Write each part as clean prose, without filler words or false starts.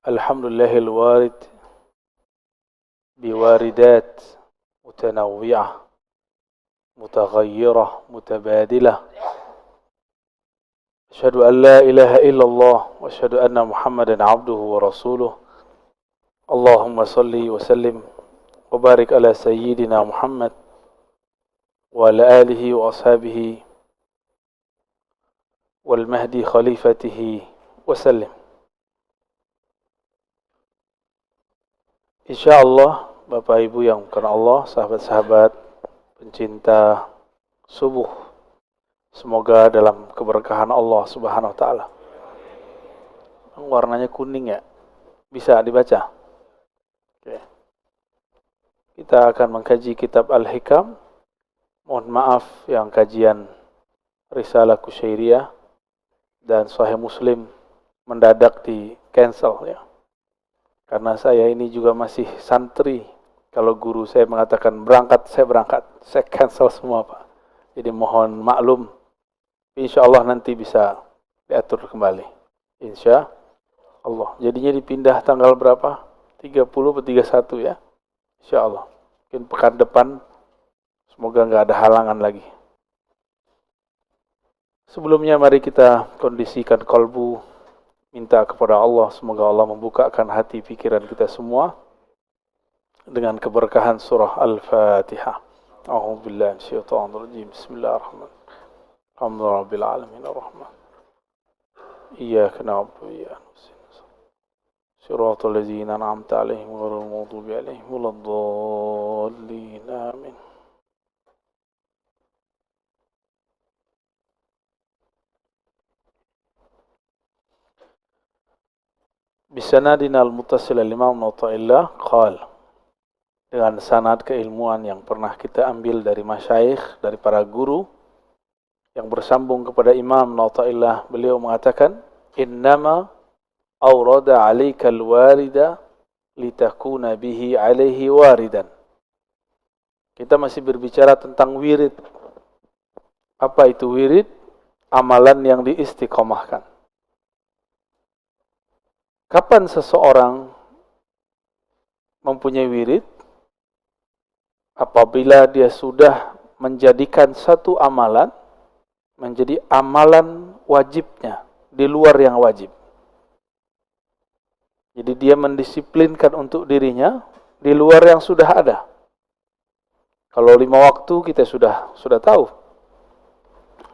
Alhamdulillahil warid biwaridat mutanawwi'ah mutaghayyirah mutabadilah. Asyhadu an la ilaha illallah wa asyhadu anna Muhammadan abduhu wa rasuluh. Allahumma salli wa sallim wa barik ala sayyidina Muhammad wa ala alihi wa ashabihi wal mahdi khalifatihi wa sallim. InsyaAllah Bapak Ibu yang karena Allah, sahabat-sahabat pencinta subuh, semoga dalam keberkahan Allah Subhanahu wa taala. Warnanya kuning ya. Bisa dibaca? Oke. Kita akan mengkaji kitab Al-Hikam. Mohon maaf yang kajian Risalah Kusyairiyah dan Sahih Muslim mendadak di cancel ya. Karena saya ini juga masih santri. Kalau guru saya mengatakan berangkat, saya berangkat. Saya cancel semua Pak. Jadi mohon maklum. Insya Allah nanti bisa diatur kembali. Insya Allah. Jadinya dipindah tanggal berapa? 30 atau 31 ya. Insya Allah. Mungkin pekan depan. Semoga nggak ada halangan lagi. Sebelumnya mari kita kondisikan kolbu. Minta kepada Allah, semoga Allah membukakan hati pikiran kita semua dengan keberkahan surah Al-Fatihah. A'udzubillahi minasyaitonir rajim. Bismillahirrahmanirrahim. Alhamdulillahirabbil alamin arrahman. Iyyaka na'budu wa iyyaka nasta'in. Shiratal ladzina an'amta 'alaihim ghairil maghdubi 'alaihim waladdallin. Amin. Bisanadina al-muttasil al-imam Nauta'illah qal, dengan sanad keilmuan yang pernah kita ambil dari masyayikh, dari para guru yang bersambung kepada Imam Nauta'illah, beliau mengatakan innama awrada 'alaika al-warida litakuna bihi 'alaihi waridan. Kita masih berbicara tentang wirid. Apa itu wirid? Amalan yang diistiqomahkan. Kapan seseorang mempunyai wirid? Apabila dia sudah menjadikan satu amalan menjadi amalan wajibnya di luar yang wajib. Jadi dia mendisiplinkan untuk dirinya di luar yang sudah ada. Kalau 5 waktu kita sudah tahu.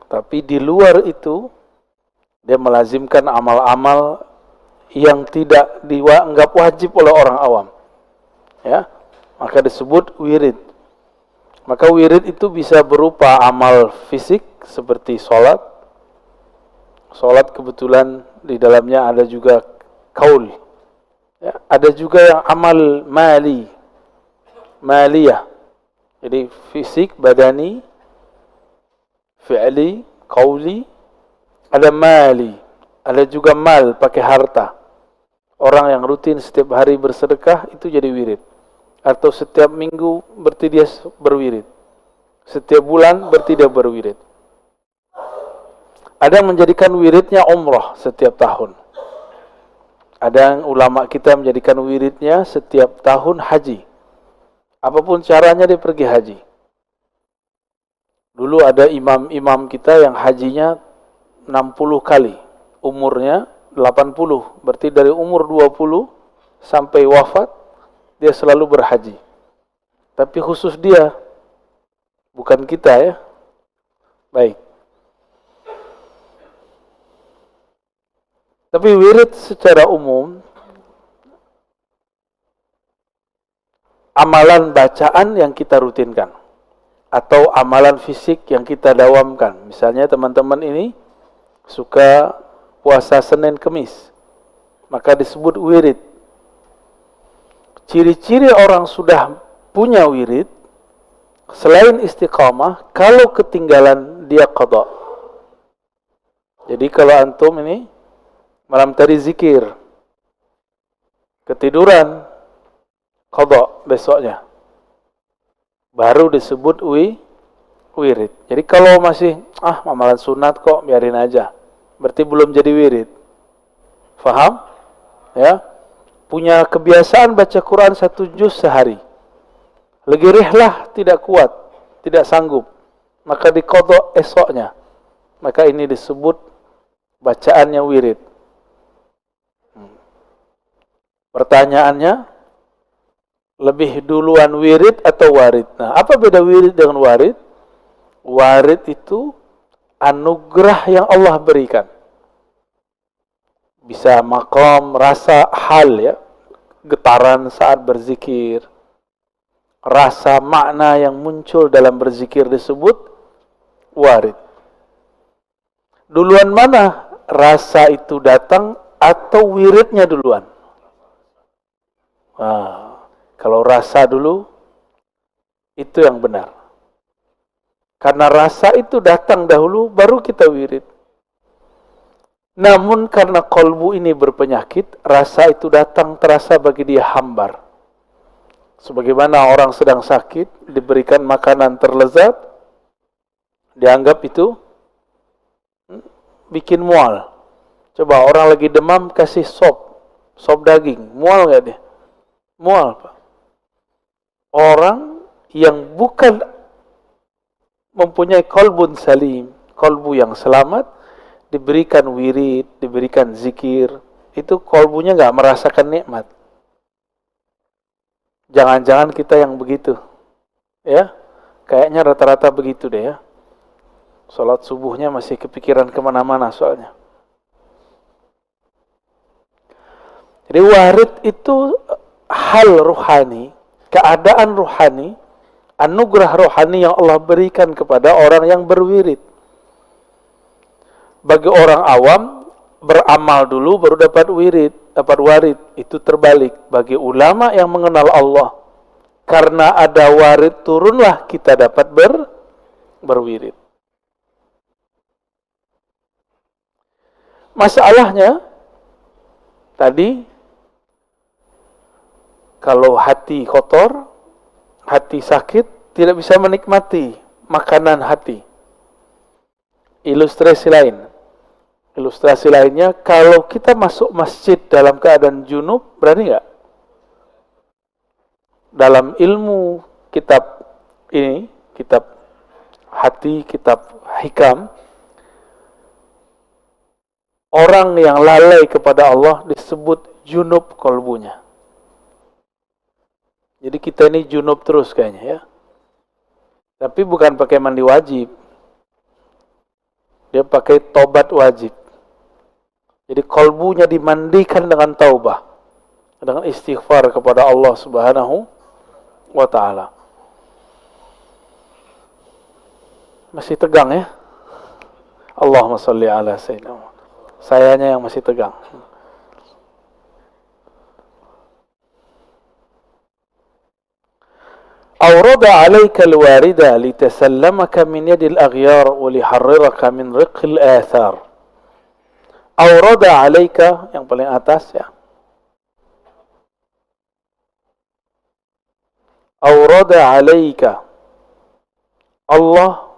Tapi di luar itu dia melazimkan amal-amal yang tidak dianggap wajib oleh orang awam. Ya, maka disebut wirid. Maka wirid itu bisa berupa amal fisik seperti sholat. Sholat kebetulan di dalamnya ada juga kaul. Ya, ada juga yang amal maliyah. Jadi fisik, badani, fi'li, qauli, ada mali. Ada juga mal, pakai harta. Orang yang rutin setiap hari bersedekah itu jadi wirid. Atau setiap minggu berarti dia berwirid. Setiap bulan berarti dia berwirid. Ada yang menjadikan wiridnya umrah setiap tahun. Ada yang ulama kita menjadikan wiridnya setiap tahun haji. Apapun caranya dia pergi haji. Dulu ada imam-imam kita yang hajinya 60 kali. Umurnya 80, berarti dari umur 20 sampai wafat dia selalu berhaji. Tapi khusus dia, bukan kita ya. Baik. Tapi wirid secara umum amalan bacaan yang kita rutinkan atau amalan fisik yang kita dawamkan. Misalnya teman-teman ini suka puasa Senin Kemis, maka disebut wirid. Ciri-ciri orang sudah punya wirid, selain istiqamah, kalau ketinggalan dia qada. Jadi kalau antum ini malam tadi zikir, ketiduran, qada besoknya. Baru disebut wirid. Jadi kalau masih amalan sunat kok biarin aja, berarti belum jadi wirid. Faham? Ya. punya kebiasaan baca Quran 1 juz sehari. Legirihlah tidak kuat, tidak sanggup, maka diqadha esoknya. Maka ini disebut bacaannya wirid. Pertanyaannya, lebih duluan wirid atau warid? Nah, apa beda wirid dengan warid? Warid itu anugerah yang Allah berikan. Bisa maqam, rasa, hal ya. Getaran saat berzikir. Rasa makna yang muncul dalam berzikir disebut warid. Duluan mana rasa itu datang atau wiridnya duluan? Kalau rasa dulu, itu yang benar. Karena rasa itu datang dahulu, baru kita wirid. Namun karena kolbu ini berpenyakit, rasa itu datang terasa bagi dia hambar. Sebagaimana orang sedang sakit, diberikan makanan terlezat, dianggap itu bikin mual. Coba orang lagi demam, kasih sop daging, mual gak dia? Mual, Pak. Orang yang bukan mempunyai kolbun salim, kolbu yang selamat, diberikan wirid, diberikan zikir, itu kolbunya gak merasakan nikmat. Jangan-jangan kita yang begitu, ya? Kayaknya rata-rata begitu deh ya. Salat subuhnya masih kepikiran kemana-mana soalnya. Jadi warid itu hal ruhani, keadaan ruhani, anugerah rohani yang Allah berikan kepada orang yang berwirid. Bagi orang awam, beramal dulu baru dapat wirid, dapat warid. Itu terbalik. Bagi ulama yang mengenal Allah, karena ada warid turunlah kita dapat berwirid. Masalahnya tadi, kalau hati kotor, hati sakit, tidak bisa menikmati makanan hati. Ilustrasi lainnya, kalau kita masuk masjid dalam keadaan junub, berani nggak? Dalam ilmu kitab ini, kitab hati, kitab hikam, orang yang lalai kepada Allah disebut junub kolbunya. Jadi kita ini junub terus kayaknya ya. Tapi bukan pakai mandi wajib. Dia pakai tobat wajib. Jadi kolbunya dimandikan dengan taubah. Dengan istighfar kepada Allah Subhanahu wa ta'ala. Masih tegang ya? Allahumma salli ala sayyidina. Sayanya yang masih tegang. أورد عليك الواردة لتسلمك من يد الأغيار وليحررك من رق الآثار. أورد عليك yang paling atas ya. أورد عليك, Allah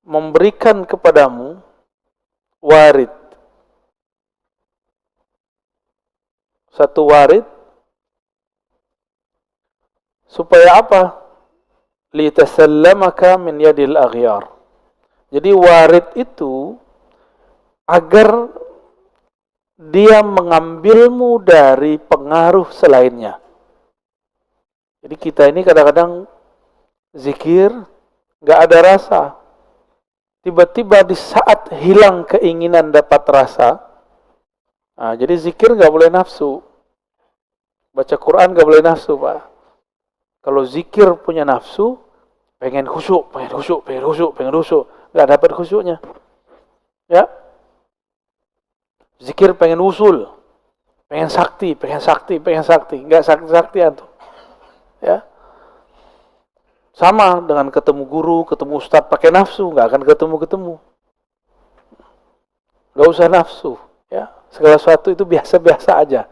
memberikan kepadamu warid. Satu warid supaya apa? Litasallamaka min yadil aghyar. Jadi warid itu agar dia mengambilmu dari pengaruh selainnya. Jadi kita ini kadang-kadang zikir gak ada rasa. Tiba-tiba di saat hilang keinginan dapat rasa. Jadi zikir gak boleh nafsu. Baca Quran gak boleh nafsu, Pak. Kalau zikir punya nafsu, pengen khusyuk, nggak dapat khusyuknya. Ya. Zikir pengen usul, pengen sakti, nggak sakti antum. Ya. Sama dengan ketemu guru, ketemu ustadz pakai nafsu, nggak akan ketemu. Nggak usah nafsu. Ya. Segala sesuatu itu biasa-biasa aja.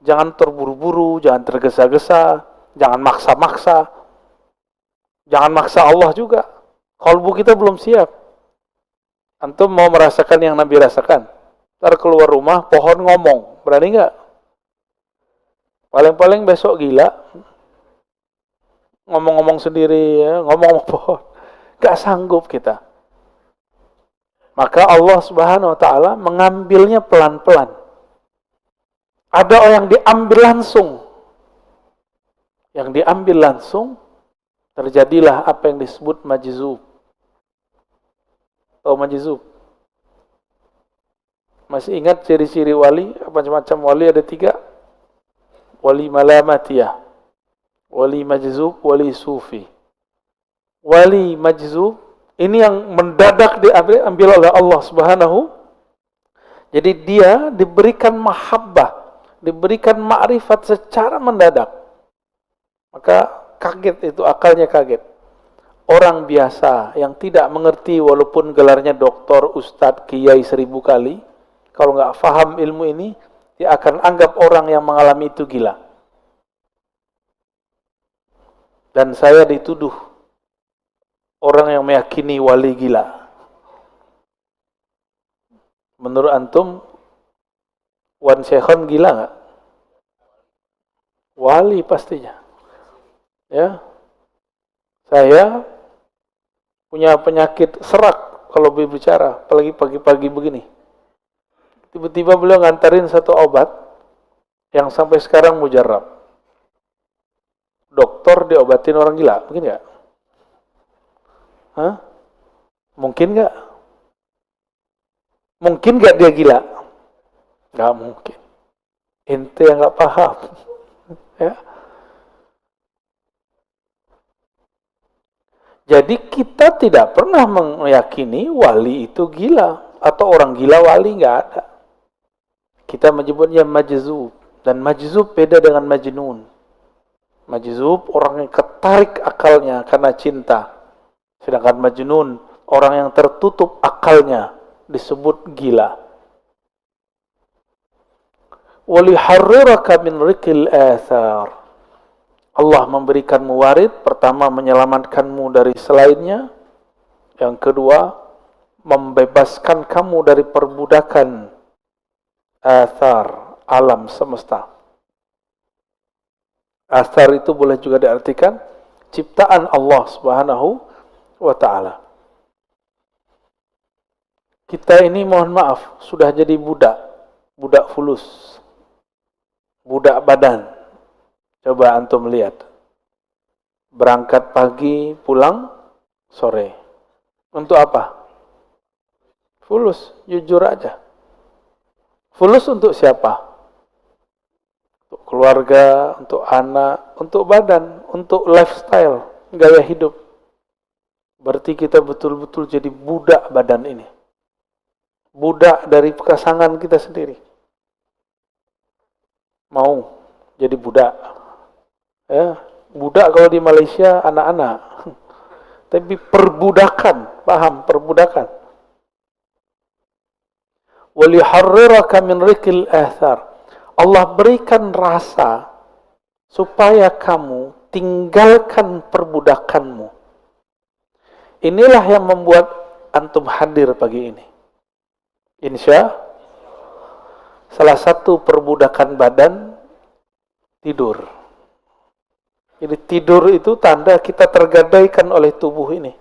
Jangan terburu-buru, jangan tergesa-gesa. Jangan maksa-maksa. Jangan maksa Allah juga. Kalbu kita belum siap. Antum mau merasakan yang Nabi rasakan. Ntar keluar rumah, pohon ngomong. Berani nggak? Paling-paling besok gila. Ngomong-ngomong sendiri, ya, ngomong pohon. Nggak sanggup kita. Maka Allah Subhanahu wa Ta'ala mengambilnya pelan-pelan. Ada orang yang diambil langsung. Yang diambil langsung, terjadilah apa yang disebut majzub. Tahu majzub? Masih ingat ciri-ciri wali? Macam-macam wali ada 3. Wali malamatiyah, wali majzub, wali sufi. Wali majzub, ini yang mendadak diambil oleh Allah Subhanahu. Jadi dia diberikan mahabbah, diberikan ma'rifat secara mendadak. Maka kaget itu, akalnya kaget. Orang biasa yang tidak mengerti walaupun gelarnya doktor, ustadz, kiai 1000 kali, kalau nggak faham ilmu ini, dia akan anggap orang yang mengalami itu gila. Dan saya dituduh orang yang meyakini wali gila. Menurut antum, Wan Syekhon gila nggak? Wali pastinya. Ya, saya punya penyakit serak kalau berbicara, apalagi pagi-pagi begini. Tiba-tiba beliau ngantarin satu obat yang sampai sekarang mujarab. Dokter diobatin orang gila, mungkin nggak? Hah? Mungkin nggak? Mungkin nggak dia gila? Nggak mungkin. Ente yang nggak paham. Ya. Jadi kita tidak pernah meyakini wali itu gila atau orang gila wali, nggak ada. Kita menyebutnya majzub, dan majzub beda dengan majnun. Majzub orang yang ketarik akalnya karena cinta, sedangkan majnun orang yang tertutup akalnya disebut gila. Waliharriraka min rikil athar. Allah memberikanmu warid, pertama menyelamatkanmu dari selainnya, yang kedua membebaskan kamu dari perbudakan athar alam semesta. Athar itu boleh juga diartikan ciptaan Allah Subhanahu wa Ta'ala. Kita ini mohon maaf sudah jadi budak fulus, budak badan. Coba antum lihat, berangkat pagi, pulang sore. Untuk apa? Fulus, jujur aja. Fulus untuk siapa? Untuk keluarga, untuk anak, untuk badan, untuk lifestyle, gaya hidup. Berarti kita betul-betul jadi budak badan ini. Budak dari pasangan kita sendiri. Mau jadi budak. Ya, budak kalau di Malaysia anak-anak. Tapi perbudakan, paham perbudakan. Waliharriraka min rikil athar. Allah berikan rasa supaya kamu tinggalkan perbudakanmu. Inilah yang membuat antum hadir pagi ini. Insya salah satu perbudakan badan tidur. Jadi tidur itu tanda kita tergadaikan oleh tubuh ini.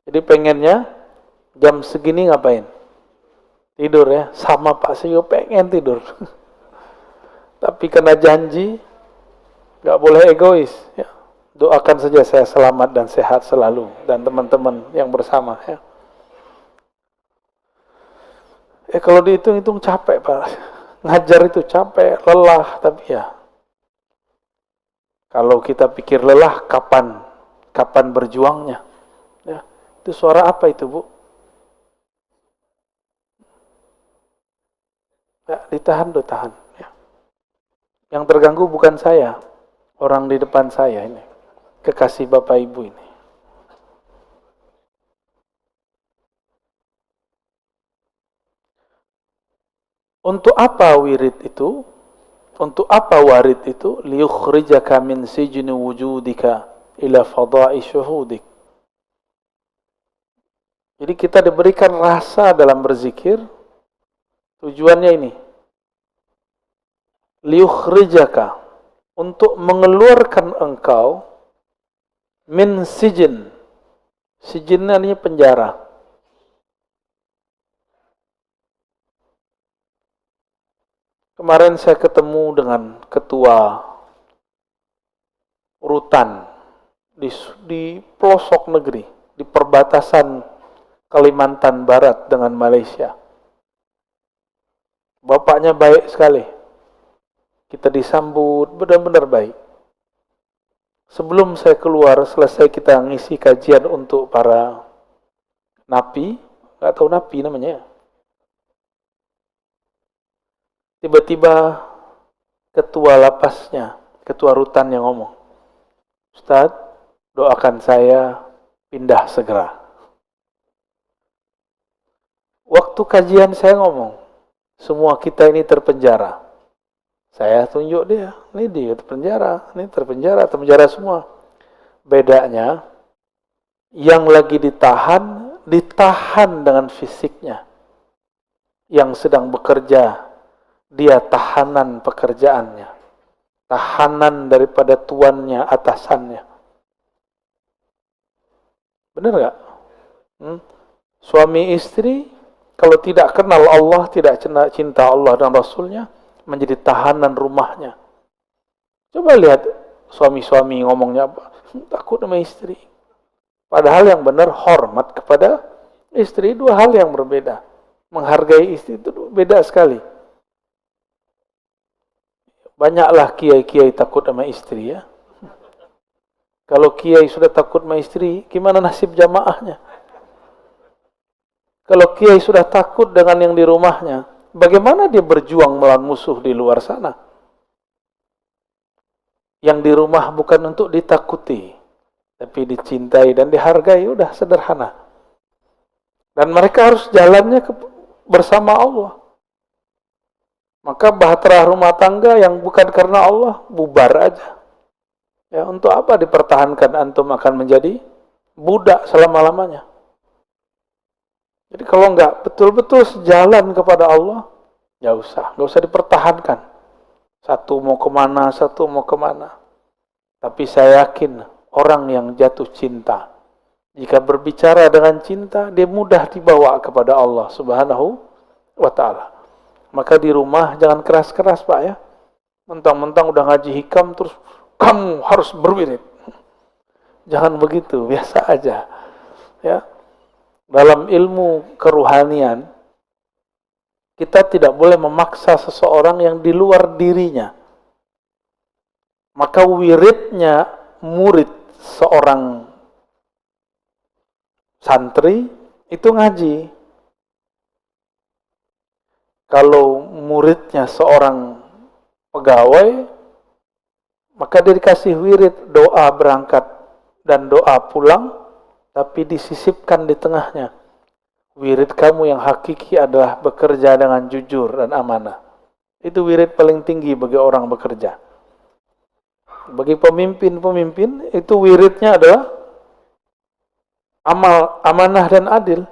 Jadi pengennya jam segini ngapain? Tidur ya. Sama Pak Sio pengen tidur. Tapi kena janji, gak boleh egois. Ya. Doakan saja saya selamat dan sehat selalu. Dan teman-teman yang bersama. Ya. Kalau dihitung-hitung capek Pak. Ngajar itu capek, lelah. Tapi ya, kalau kita pikir lelah, kapan berjuangnya? Ya, itu suara apa itu, Bu? Ya, ditahan. Ya. Yang terganggu bukan saya, orang di depan saya ini, kekasih Bapak Ibu ini. Untuk apa wirid itu? Untuk apa warid itu? Liyukhrijaka min sijni wujudika ila fada'i syuhudik. Jadi kita diberikan rasa dalam berzikir. Tujuannya ini. Liukhrijaka, untuk mengeluarkan engkau min sijin. Sijin artinya penjara. Kemarin saya ketemu dengan ketua rutan di pelosok negeri, di perbatasan Kalimantan Barat dengan Malaysia. Bapaknya baik sekali. Kita disambut benar-benar baik. Sebelum saya keluar, selesai kita ngisi kajian untuk para napi, nggak tahu napi namanya. Tiba-tiba ketua lapasnya, ketua rutan yang ngomong, Ustadz, doakan saya pindah segera. Waktu kajian saya ngomong, semua kita ini terpenjara. Saya tunjuk dia, ini dia terpenjara, ini terpenjara semua. Bedanya, yang lagi ditahan dengan fisiknya. Yang sedang bekerja, dia tahanan pekerjaannya. Tahanan daripada tuannya, atasannya. Benar gak? Suami istri, kalau tidak kenal Allah, tidak cinta Allah dan Rasulnya, menjadi tahanan rumahnya. Coba lihat suami-suami ngomongnya apa? Takut sama istri. Padahal yang benar hormat kepada istri, dua hal yang berbeda. Menghargai istri itu beda sekali. Banyaklah kiai-kiai takut sama istri ya. Kalau kiai sudah takut sama istri, gimana nasib jamaahnya? Kalau kiai sudah takut dengan yang di rumahnya, bagaimana dia berjuang melawan musuh di luar sana? Yang di rumah bukan untuk ditakuti, tapi dicintai dan dihargai, udah sederhana. Dan mereka harus jalannya bersama Allah. Maka bahtera rumah tangga yang bukan karena Allah, bubar aja. Ya, untuk apa dipertahankan, antum akan menjadi budak selama-lamanya. Jadi kalau enggak betul-betul sejalan kepada Allah, enggak usah dipertahankan. Satu mau kemana, satu mau kemana. Tapi saya yakin orang yang jatuh cinta, jika berbicara dengan cinta, dia mudah dibawa kepada Allah Subhanahu wa ta'ala. Maka di rumah jangan keras-keras Pak ya. Mentang-mentang udah ngaji hikam terus kamu harus berwirid. Jangan begitu, biasa aja. Ya. Dalam ilmu keruhanian, kita tidak boleh memaksa seseorang yang di luar dirinya. Maka wiridnya murid seorang santri itu ngaji. Kalau muridnya seorang pegawai, maka dia dikasih wirid doa berangkat dan doa pulang, tapi disisipkan di tengahnya. Wirid kamu yang hakiki adalah bekerja dengan jujur dan amanah. Itu wirid paling tinggi bagi orang bekerja. Bagi pemimpin-pemimpin, itu wiridnya adalah amal, amanah dan adil.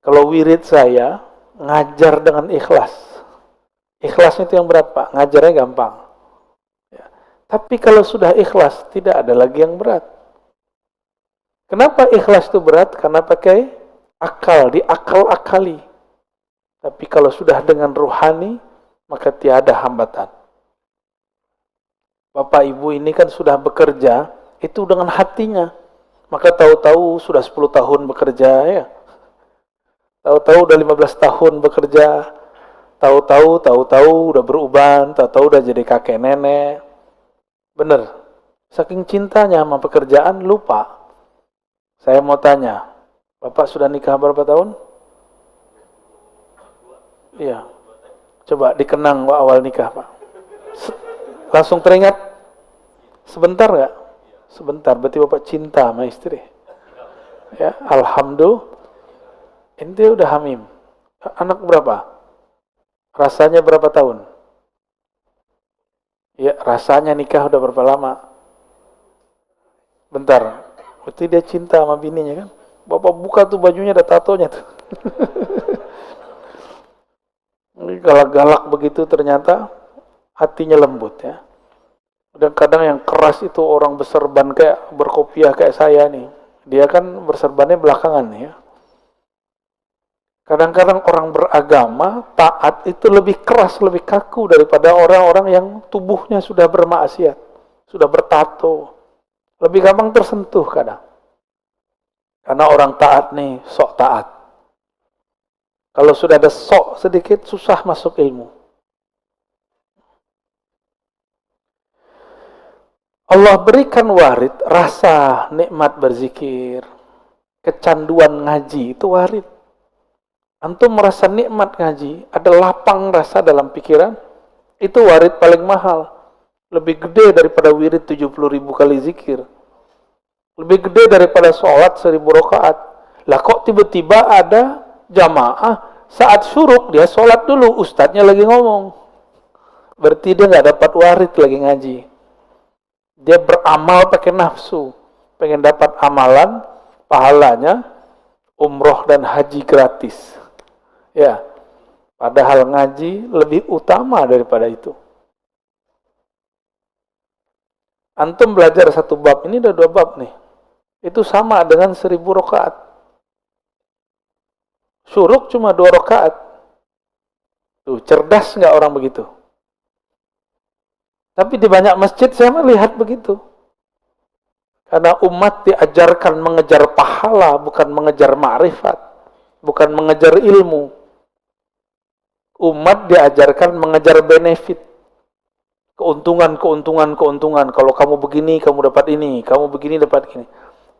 Kalau wirid saya, ngajar dengan ikhlas. Ikhlasnya itu yang berat Pak, ngajarnya gampang. Ya. Tapi kalau sudah ikhlas, tidak ada lagi yang berat. Kenapa ikhlas itu berat? Karena pakai akal, diakal-akali. Tapi kalau sudah dengan ruhani, maka tiada hambatan. Bapak Ibu ini kan sudah bekerja, itu dengan hatinya. Maka tahu-tahu sudah 10 tahun bekerja ya. Tahu-tahu udah 15 tahun bekerja. Tahu-tahu udah beruban, tahu-tahu udah jadi kakek nenek. Bener. Saking cintanya sama pekerjaan lupa. Saya mau tanya, Bapak sudah nikah berapa tahun? Iya. Coba dikenang awal nikah, Pak. Langsung teringat? Sebentar nggak? Sebentar, berarti Bapak cinta sama istri. Ya, alhamdulillah. Ente udah hamim. Anak berapa? Rasanya berapa tahun? Ya, rasanya nikah udah berapa lama? Bentar. Berarti dia cinta sama bininya kan? Bapak buka tuh bajunya ada tatonya tuh. Galak-galak begitu ternyata hatinya lembut ya. Kadang-kadang yang keras itu orang berserban kayak berkopiah kayak saya nih. Dia kan berserbannya belakangan nih ya. Kadang-kadang orang beragama, taat itu lebih keras, lebih kaku daripada orang-orang yang tubuhnya sudah bermaksiat, sudah bertato. Lebih gampang tersentuh kadang. Karena orang taat nih, sok taat. Kalau sudah ada sok sedikit, susah masuk ilmu. Allah berikan warid, rasa nikmat berzikir, kecanduan ngaji, itu warid. Antum merasa nikmat ngaji, ada lapang rasa dalam pikiran, itu warid paling mahal. Lebih gede daripada wirid 70.000 kali zikir. Lebih gede daripada sholat 1000 rakaat. Lah kok tiba-tiba ada jamaah, saat syuruk dia sholat dulu, ustadznya lagi ngomong. Berarti dia nggak dapat warid lagi ngaji. Dia beramal pakai nafsu, pengen dapat amalan, pahalanya, umroh dan haji gratis. Ya, padahal ngaji lebih utama daripada itu. Antum belajar satu bab, ini udah 2 bab nih. Itu sama dengan 1000 rakaat. Syuruk cuma 2 rakaat. Tuh, cerdas nggak orang begitu? Tapi di banyak masjid saya melihat begitu. Karena umat diajarkan mengejar pahala, bukan mengejar ma'rifat, bukan mengejar ilmu. Umat diajarkan mengejar benefit. Keuntungan. Kalau kamu begini, kamu dapat ini. Kamu begini, dapat ini.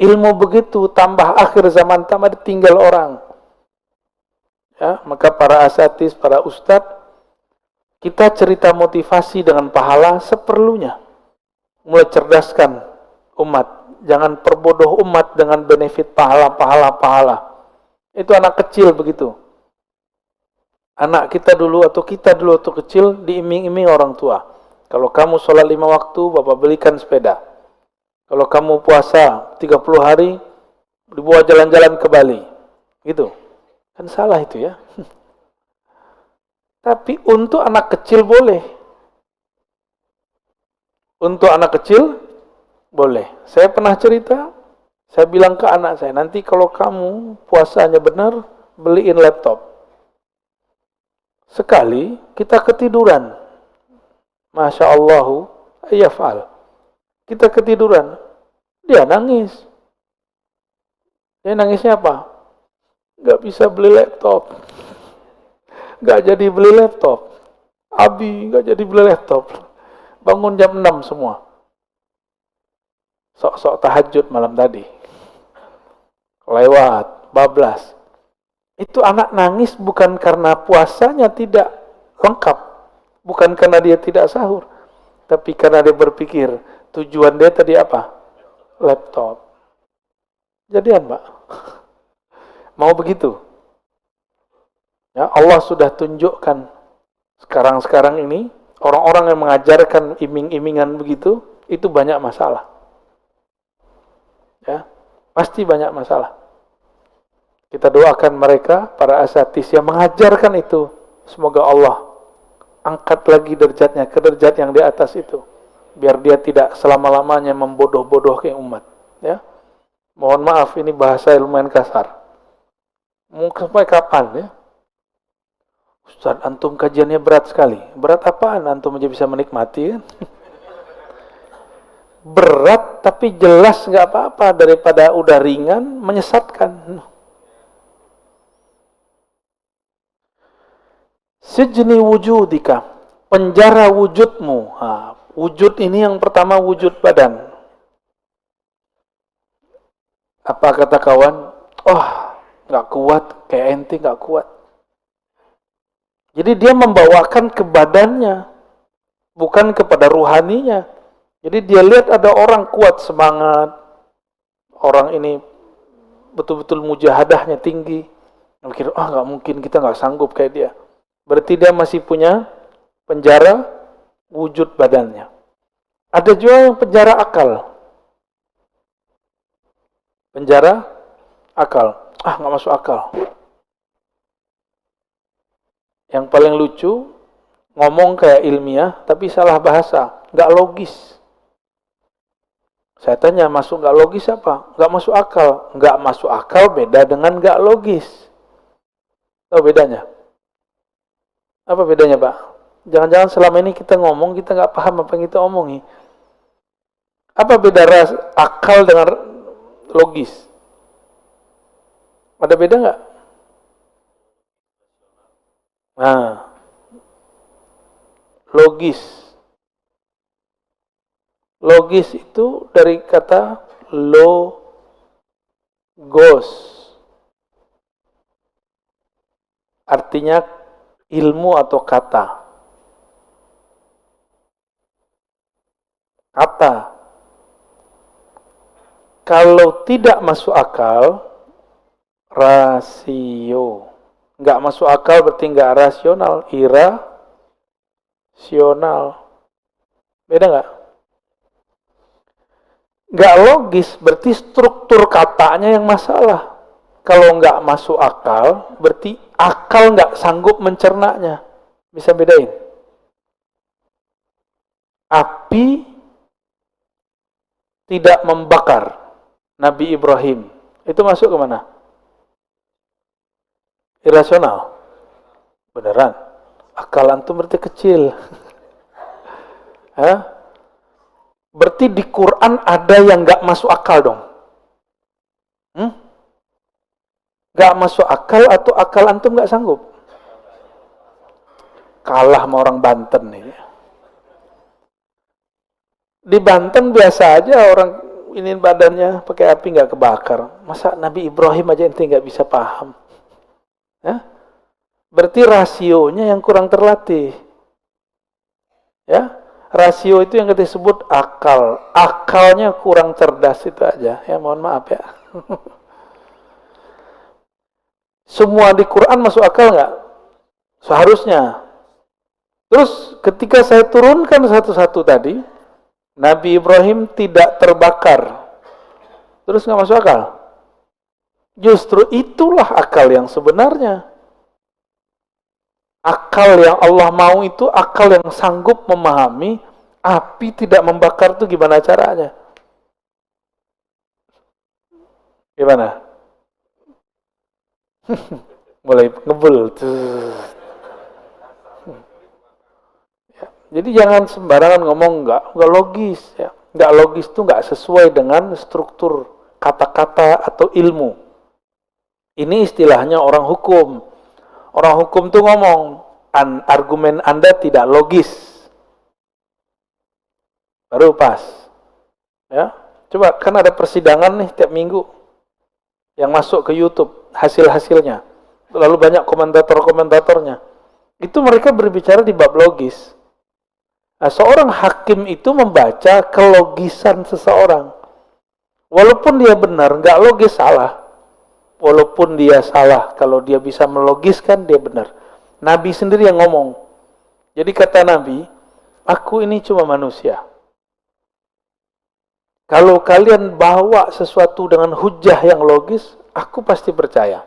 Ilmu begitu, tambah akhir zaman, tambah tinggal orang. Ya, maka para asatis, para ustadz, kita cerita motivasi dengan pahala seperlunya. Mulai cerdaskan umat. Jangan perbodoh umat dengan benefit pahala. Itu anak kecil begitu. Anak kita dulu atau kecil diiming-iming orang tua. Kalau kamu sholat 5 waktu, bapak belikan sepeda. Kalau kamu puasa 30 hari, dibawa jalan-jalan ke Bali. Gitu. Kan salah itu ya. Tapi untuk anak kecil boleh. Untuk anak kecil boleh. Saya pernah cerita, saya bilang ke anak saya, nanti kalau kamu puasanya benar, beliin laptop. Sekali kita ketiduran. Masya Allah, yaf'al. Kita ketiduran. Dia nangis. Dia nangisnya apa? Gak bisa beli laptop. Gak jadi beli laptop. Abi gak jadi beli laptop. Bangun jam 6 semua. Sok-sok tahajud malam tadi. Lewat, bablas. Itu anak nangis bukan karena puasanya tidak lengkap. Bukan karena dia tidak sahur. Tapi karena dia berpikir, tujuan dia tadi apa? Laptop. Jadian, Pak. Mau begitu? Ya, Allah sudah tunjukkan sekarang ini, orang-orang yang mengajarkan iming-imingan begitu, itu banyak masalah. Ya, pasti banyak masalah. Kita doakan mereka, para asatis yang mengajarkan itu. Semoga Allah angkat lagi derajatnya ke derajat yang di atas itu. Biar dia tidak selama-lamanya membodoh-bodohkan umat. Ya. Mohon maaf, ini bahasa lumayan kasar. Mungkin sampai kapan ya? Ustaz, antum kajiannya berat sekali. Berat apaan? Antum aja bisa menikmati kan? Berat tapi jelas nggak apa-apa daripada udah ringan menyesatkan. Sijni wujudika, penjara wujudmu. Wujud ini yang pertama wujud badan. Apa kata kawan? Oh, nggak kuat, kayak ente nggak kuat. Jadi dia membawakan ke badannya, bukan kepada ruhaninya. Jadi dia lihat ada orang kuat semangat, orang ini betul-betul mujahadahnya tinggi. Mikir, nggak mungkin kita nggak sanggup kayak dia. Berarti dia masih punya penjara wujud badannya. Ada juga yang penjara akal. Penjara akal. Nggak masuk akal. Yang paling lucu, ngomong kayak ilmiah, tapi salah bahasa, nggak logis. Saya tanya, masuk nggak logis apa? Nggak masuk akal. Nggak masuk akal beda dengan nggak logis. Tahu bedanya? Apa bedanya, Pak? Jangan-jangan selama ini kita ngomong, kita nggak paham apa yang kita omongi. Apa beda akal dengan logis? Ada beda nggak? Nah, logis. Logis itu dari kata logos. Artinya ilmu atau kata. Kata. Kalau tidak masuk akal, rasio. Nggak masuk akal berarti nggak rasional, irasional. Beda nggak? Nggak logis berarti struktur katanya yang masalah. Kalau nggak masuk akal berarti akal nggak sanggup mencernanya. Bisa bedain? Api tidak membakar Nabi Ibrahim. Itu masuk ke mana? Irasional. Beneran. Akal antum berarti kecil. Hah? Berarti di Quran ada yang nggak masuk akal dong. Nggak masuk akal atau akal antum nggak sanggup? Kalah sama orang Banten nih. Di Banten biasa aja orang ini badannya pakai api nggak kebakar. Masa Nabi Ibrahim aja ente nggak bisa paham? Berarti rasionya yang kurang terlatih. Ya, rasio itu yang kita sebut akal. Akalnya kurang cerdas itu aja. Ya, mohon maaf ya. Semua di Quran masuk akal nggak? Seharusnya. Terus ketika saya turunkan satu-satu tadi, Nabi Ibrahim tidak terbakar. Terus nggak masuk akal? Justru itulah akal yang sebenarnya. Akal yang Allah mau itu akal yang sanggup memahami api tidak membakar itu gimana caranya. Gimana? Mulai ngebul. Ya, jadi jangan sembarangan ngomong nggak logis. Ya. Nggak logis itu nggak sesuai dengan struktur kata-kata atau ilmu. Ini istilahnya orang hukum. Orang hukum tuh ngomong, argumen Anda tidak logis. Baru pas. Ya, coba kan ada persidangan nih tiap minggu yang masuk ke YouTube hasil-hasilnya. Lalu banyak komentator-komentatornya. Itu mereka berbicara di bab logis. Nah, seorang hakim itu membaca kelogisan seseorang. Walaupun dia benar, nggak logis salah. Walaupun dia salah, kalau dia bisa melogiskan, dia benar. Nabi sendiri yang ngomong. Jadi kata Nabi, aku ini cuma manusia. Kalau kalian bawa sesuatu dengan hujah yang logis, aku pasti percaya.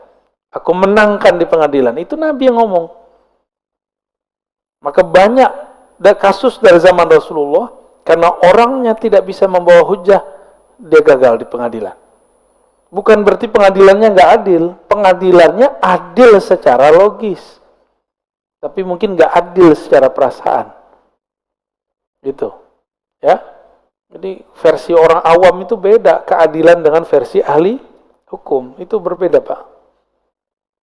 Aku menangkan di pengadilan. Itu Nabi yang ngomong. Maka banyak kasus dari zaman Rasulullah, karena orangnya tidak bisa membawa hujah, dia gagal di pengadilan. Bukan berarti pengadilannya nggak adil. Pengadilannya adil secara logis. Tapi mungkin nggak adil secara perasaan. Gitu. Ya. Jadi versi orang awam itu beda. Keadilan dengan versi ahli hukum. Itu berbeda, Pak.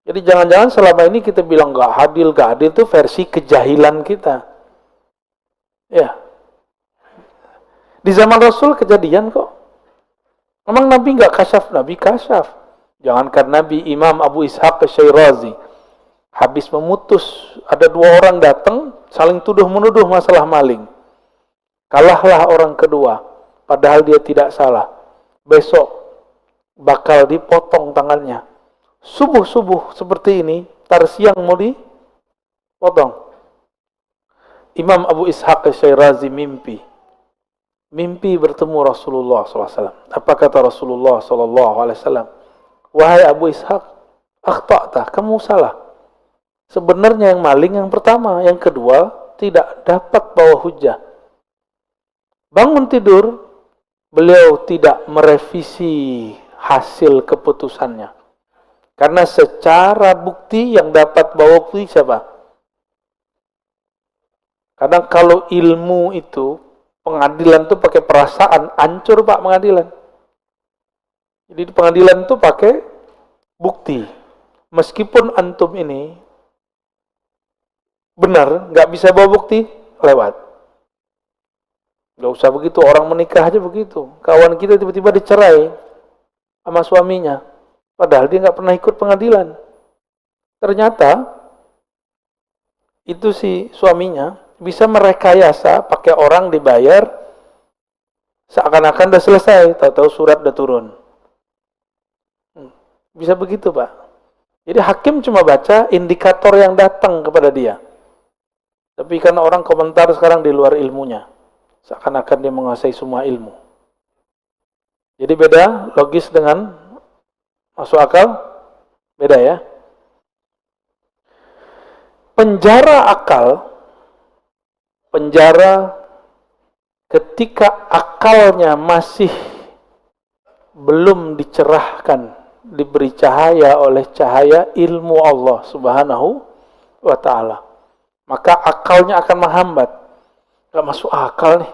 Jadi jangan-jangan selama ini kita bilang nggak adil itu versi kejahilan kita. Ya. Di zaman Rasul kejadian kok. Memang Nabi nggak kasyaf, Nabi kasyaf. Jangankan Nabi, Imam Abu Ishaq Asy-Syirazi habis memutus, ada dua orang datang saling tuduh-menuduh masalah maling. Kalahlah orang kedua, padahal dia tidak salah. Besok bakal dipotong tangannya. Subuh-subuh seperti ini, tar siang mau dipotong. Imam Abu Ishaq Asy-Syirazi mimpi bertemu Rasulullah SAW. Apa kata Rasulullah SAW? Wahai Abu Ishaq, akhta'ta, kamu salah. Sebenarnya yang maling yang pertama, yang kedua tidak dapat bawa hujah. Bangun tidur, beliau tidak merevisi hasil keputusannya. Karena secara bukti yang dapat bawa bukti siapa? Kadang kalau ilmu itu, pengadilan itu pakai perasaan, hancur Pak pengadilan. Jadi di pengadilan itu pakai bukti. Meskipun antum ini benar, nggak bisa bawa bukti, lewat. Nggak usah begitu, orang menikah aja begitu. Kawan kita tiba-tiba dicerai sama suaminya, padahal dia nggak pernah ikut pengadilan. Ternyata itu si suaminya bisa merekayasa pakai orang dibayar seakan-akan udah selesai, tahu-tahu surat udah turun. Bisa begitu Pak. Jadi hakim cuma baca indikator yang datang kepada dia. Tapi karena orang komentar sekarang di luar ilmunya, seakan-akan dia menguasai semua ilmu. Jadi beda logis dengan masuk akal, beda ya. Penjara akal, penjara ketika akalnya masih belum dicerahkan, diberi cahaya oleh cahaya ilmu Allah Subhanahu wa ta'ala. Maka akalnya akan menghambat. Gak masuk akal nih.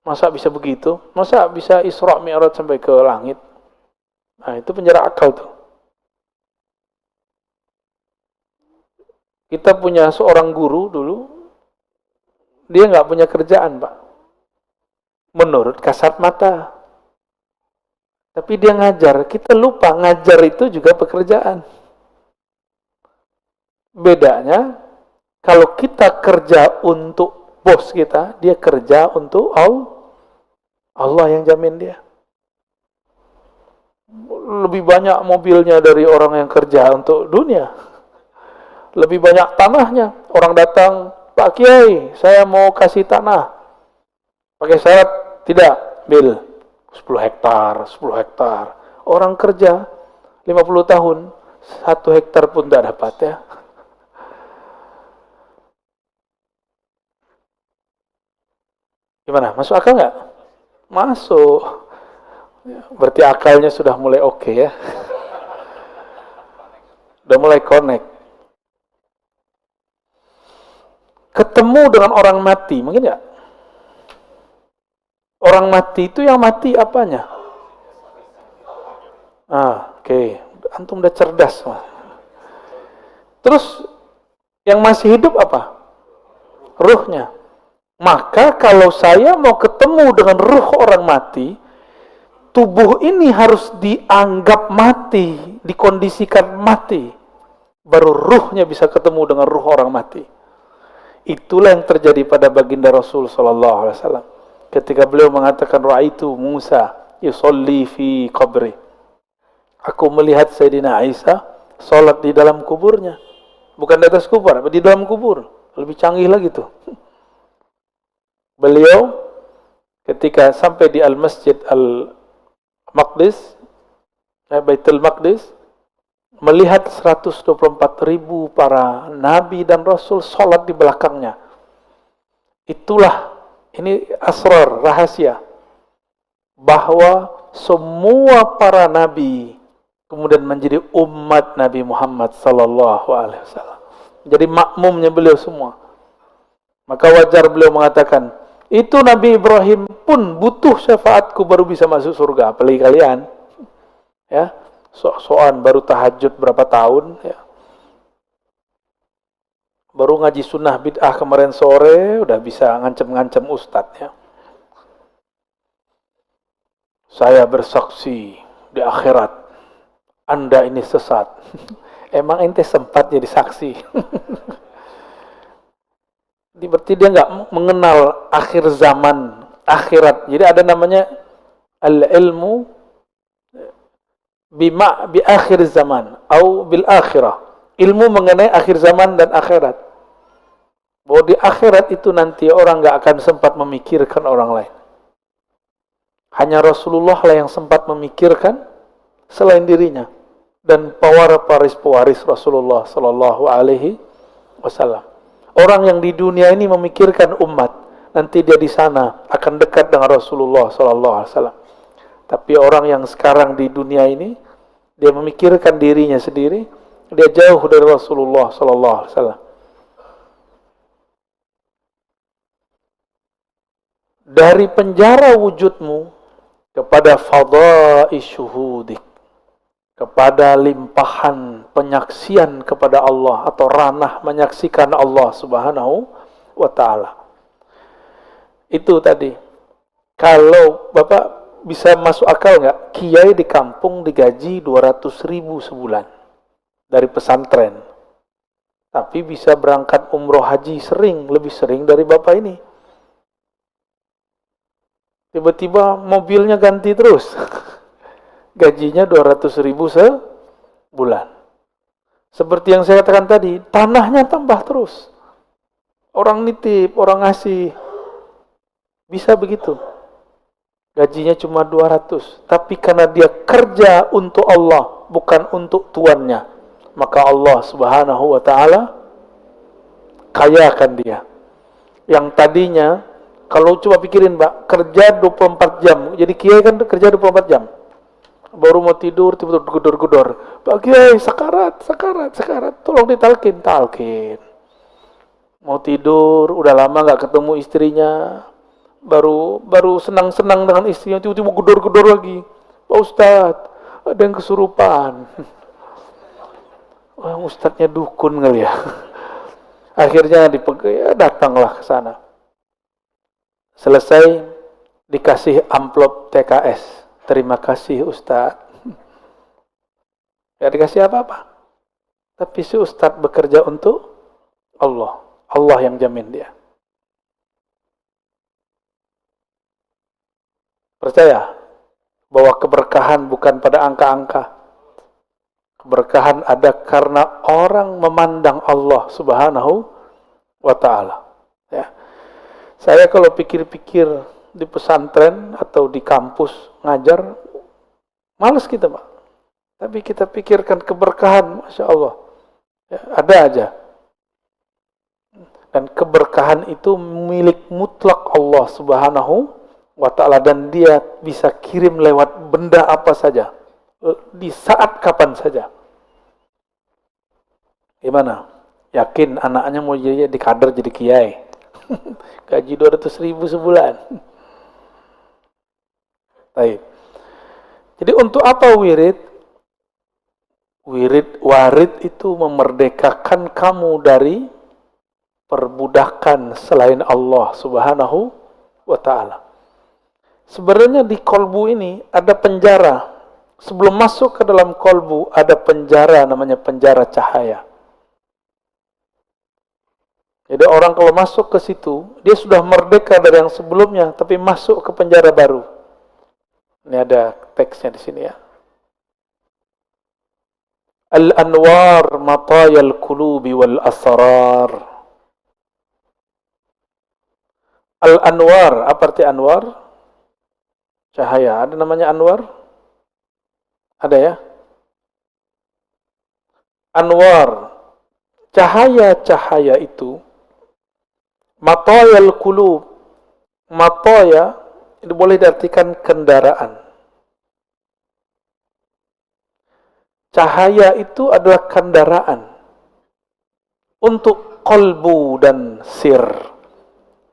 Masa bisa begitu? Masa bisa Isra Mi'raj sampai ke langit? Nah, itu penjara akal tuh. Kita punya seorang guru dulu, dia gak punya kerjaan, Pak. Menurut kasat mata. Tapi dia ngajar. Kita lupa ngajar itu juga pekerjaan. Bedanya, kalau kita kerja untuk bos kita, dia kerja untuk Allah yang jamin dia. Lebih banyak mobilnya dari orang yang kerja untuk dunia. Lebih banyak tanahnya. Orang datang, Pak Kiai, saya mau kasih tanah. Pakai syarat, tidak, bil 10 hektar, 10 hektar. Orang kerja 50 tahun, 1 hektar pun tidak dapat ya. Gimana? Masuk akal nggak? Masuk. Berarti akalnya sudah mulai oke ya. Udah mulai connect. Ketemu dengan orang mati, mungkin nggak? Orang mati itu yang mati apanya? Oke. Antum udah cerdas. Terus yang masih hidup apa? Ruhnya. Maka kalau saya mau ketemu dengan ruh orang mati, tubuh ini harus dianggap mati, dikondisikan mati. Baru ruhnya bisa ketemu dengan ruh orang mati. Itulah yang terjadi pada baginda Rasul SAW. Ketika beliau mengatakan, Ra'aitu Musa yusolli fi qabri. Aku melihat Sayyidina Isa sholat di dalam kuburnya. Bukan di atas kubur, tapi di dalam kubur. Lebih canggih lagi tuh. Beliau ketika sampai di Al-Masjid Al-Maqdis, Baitul Maqdis, melihat 124.000 para nabi dan rasul sholat di belakangnya. Itulah, ini asrar, rahasia, bahwa semua para nabi kemudian menjadi umat Nabi Muhammad sallallahu alaihi wasallam. Jadi makmumnya beliau semua. Maka wajar beliau mengatakan, itu Nabi Ibrahim pun butuh syafaatku baru bisa masuk surga. Apalagi kalian, ya, sok-sokan baru tahajud berapa tahun, ya. Baru ngaji sunnah bid'ah kemarin sore, udah bisa ngancem-ngancem ustadz, ya. Saya bersaksi di akhirat, Anda ini sesat. Emang ente sempat jadi saksi? Berarti dia nggak mengenal akhir zaman, akhirat. Jadi ada namanya al-ilmu bi akhir zaman atau bil akhirah. Ilmu mengenai akhir zaman dan akhirat. Bahwa di akhirat itu nanti orang nggak akan sempat memikirkan orang lain. Hanya Rasulullah lah yang sempat memikirkan selain dirinya dan para pewaris Rasulullah sallallahu alaihi wasallam. Orang yang di dunia ini memikirkan umat, nanti dia di sana akan dekat dengan Rasulullah sallallahu alaihi wasallam. Tapi orang yang sekarang di dunia ini, dia memikirkan dirinya sendiri, dia jauh dari Rasulullah sallallahu alaihi wasallam. Dari penjara wujudmu kepada fadha'i syuhudik, kepada limpahan penyaksian kepada Allah atau ranah menyaksikan Allah Subhanahu wa taala. Itu tadi. Kalau Bapak bisa masuk akal nggak? Kiai di kampung digaji 200.000 sebulan dari pesantren. Tapi bisa berangkat umroh haji lebih sering dari Bapak ini. Tiba-tiba mobilnya ganti terus. Gajinya 200.000 sebulan. Seperti yang saya katakan tadi, tanahnya tambah terus. Orang nitip, orang ngasih. Bisa begitu. Gajinya cuma 200. Tapi karena dia kerja untuk Allah, bukan untuk tuannya, maka Allah Subhanahu wa ta'ala kayakan dia. Yang tadinya, kalau coba pikirin Mbak, kerja 24 jam. Jadi kiai kan kerja 24 jam. Baru mau tidur, tiba-tiba gedor-gedor. Pak Kiai, sakarat. Tolong ditalkin. Mau tidur, udah lama gak ketemu istrinya. Baru senang-senang dengan istrinya, tiba-tiba gedor-gedor lagi. Pak Ustadz, ada yang kesurupan. Wah, Ustadznya dukun kali ya. Akhirnya datanglah ke sana. Selesai, dikasih amplop TKS. Terima kasih Ustadz. Gak dikasih apa-apa. Tapi si Ustadz bekerja untuk Allah. Allah yang jamin dia. Percaya bahwa keberkahan bukan pada angka-angka. Keberkahan ada karena orang memandang Allah Subhanahu wa ta'ala. Ya. Saya kalau pikir-pikir di pesantren atau di kampus ngajar, malas kita Pak. Tapi kita pikirkan keberkahan, Masya Allah. Ya, ada aja. Dan keberkahan itu milik mutlak Allah Subhanahu wa ta'ala. Dan dia bisa kirim lewat benda apa saja. Di saat kapan saja. Gimana? Yakin anaknya mau jadi kader jadi kiai? Gaji 200.000 sebulan. Baik. Jadi untuk apa wirid? Warid itu memerdekakan kamu dari perbudakan selain Allah Subhanahu wa ta'ala. Sebenarnya di kolbu ini ada penjara. Sebelum masuk ke dalam kolbu ada penjara, namanya penjara cahaya. Jadi orang kalau masuk ke situ, dia sudah merdeka dari yang sebelumnya, tapi masuk ke penjara baru. Ini ada teksnya di sini ya. Al-anwar matayal qulubi wal asrar. Al-anwar, apa arti anwar? Cahaya. Ada namanya anwar? Ada ya? Anwar. Cahaya-cahaya itu matayal qulub. Mataya itu boleh diartikan kendaraan. Cahaya itu adalah kendaraan untuk kolbu dan sir.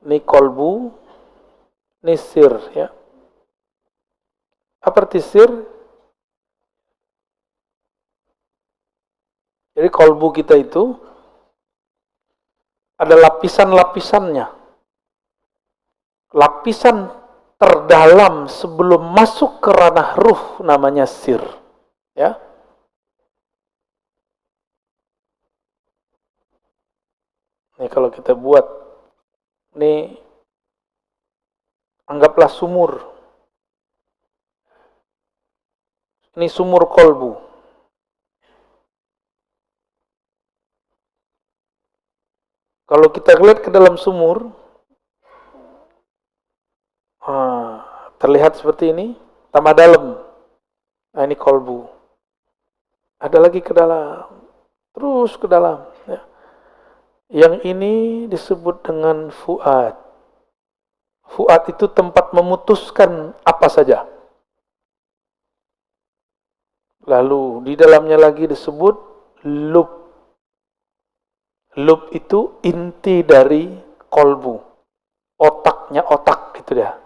Ini kolbu, ini sir ya. Apa arti sir? Jadi kolbu kita itu ada lapisan-lapisannya. Lapisan terdalam sebelum masuk ke ranah ruh namanya sir. Ya. Ini kalau kita buat, ini anggaplah sumur. Ini sumur kolbu. Kalau kita lihat ke dalam sumur, terlihat seperti ini, tambah dalam. Nah, ini kolbu. Ada lagi ke dalam, terus ke dalam. Ya. Yang ini disebut dengan fuad. Fuad itu tempat memutuskan apa saja. Lalu di dalamnya lagi disebut lub. Lub itu inti dari kolbu. Otaknya otak itu dia.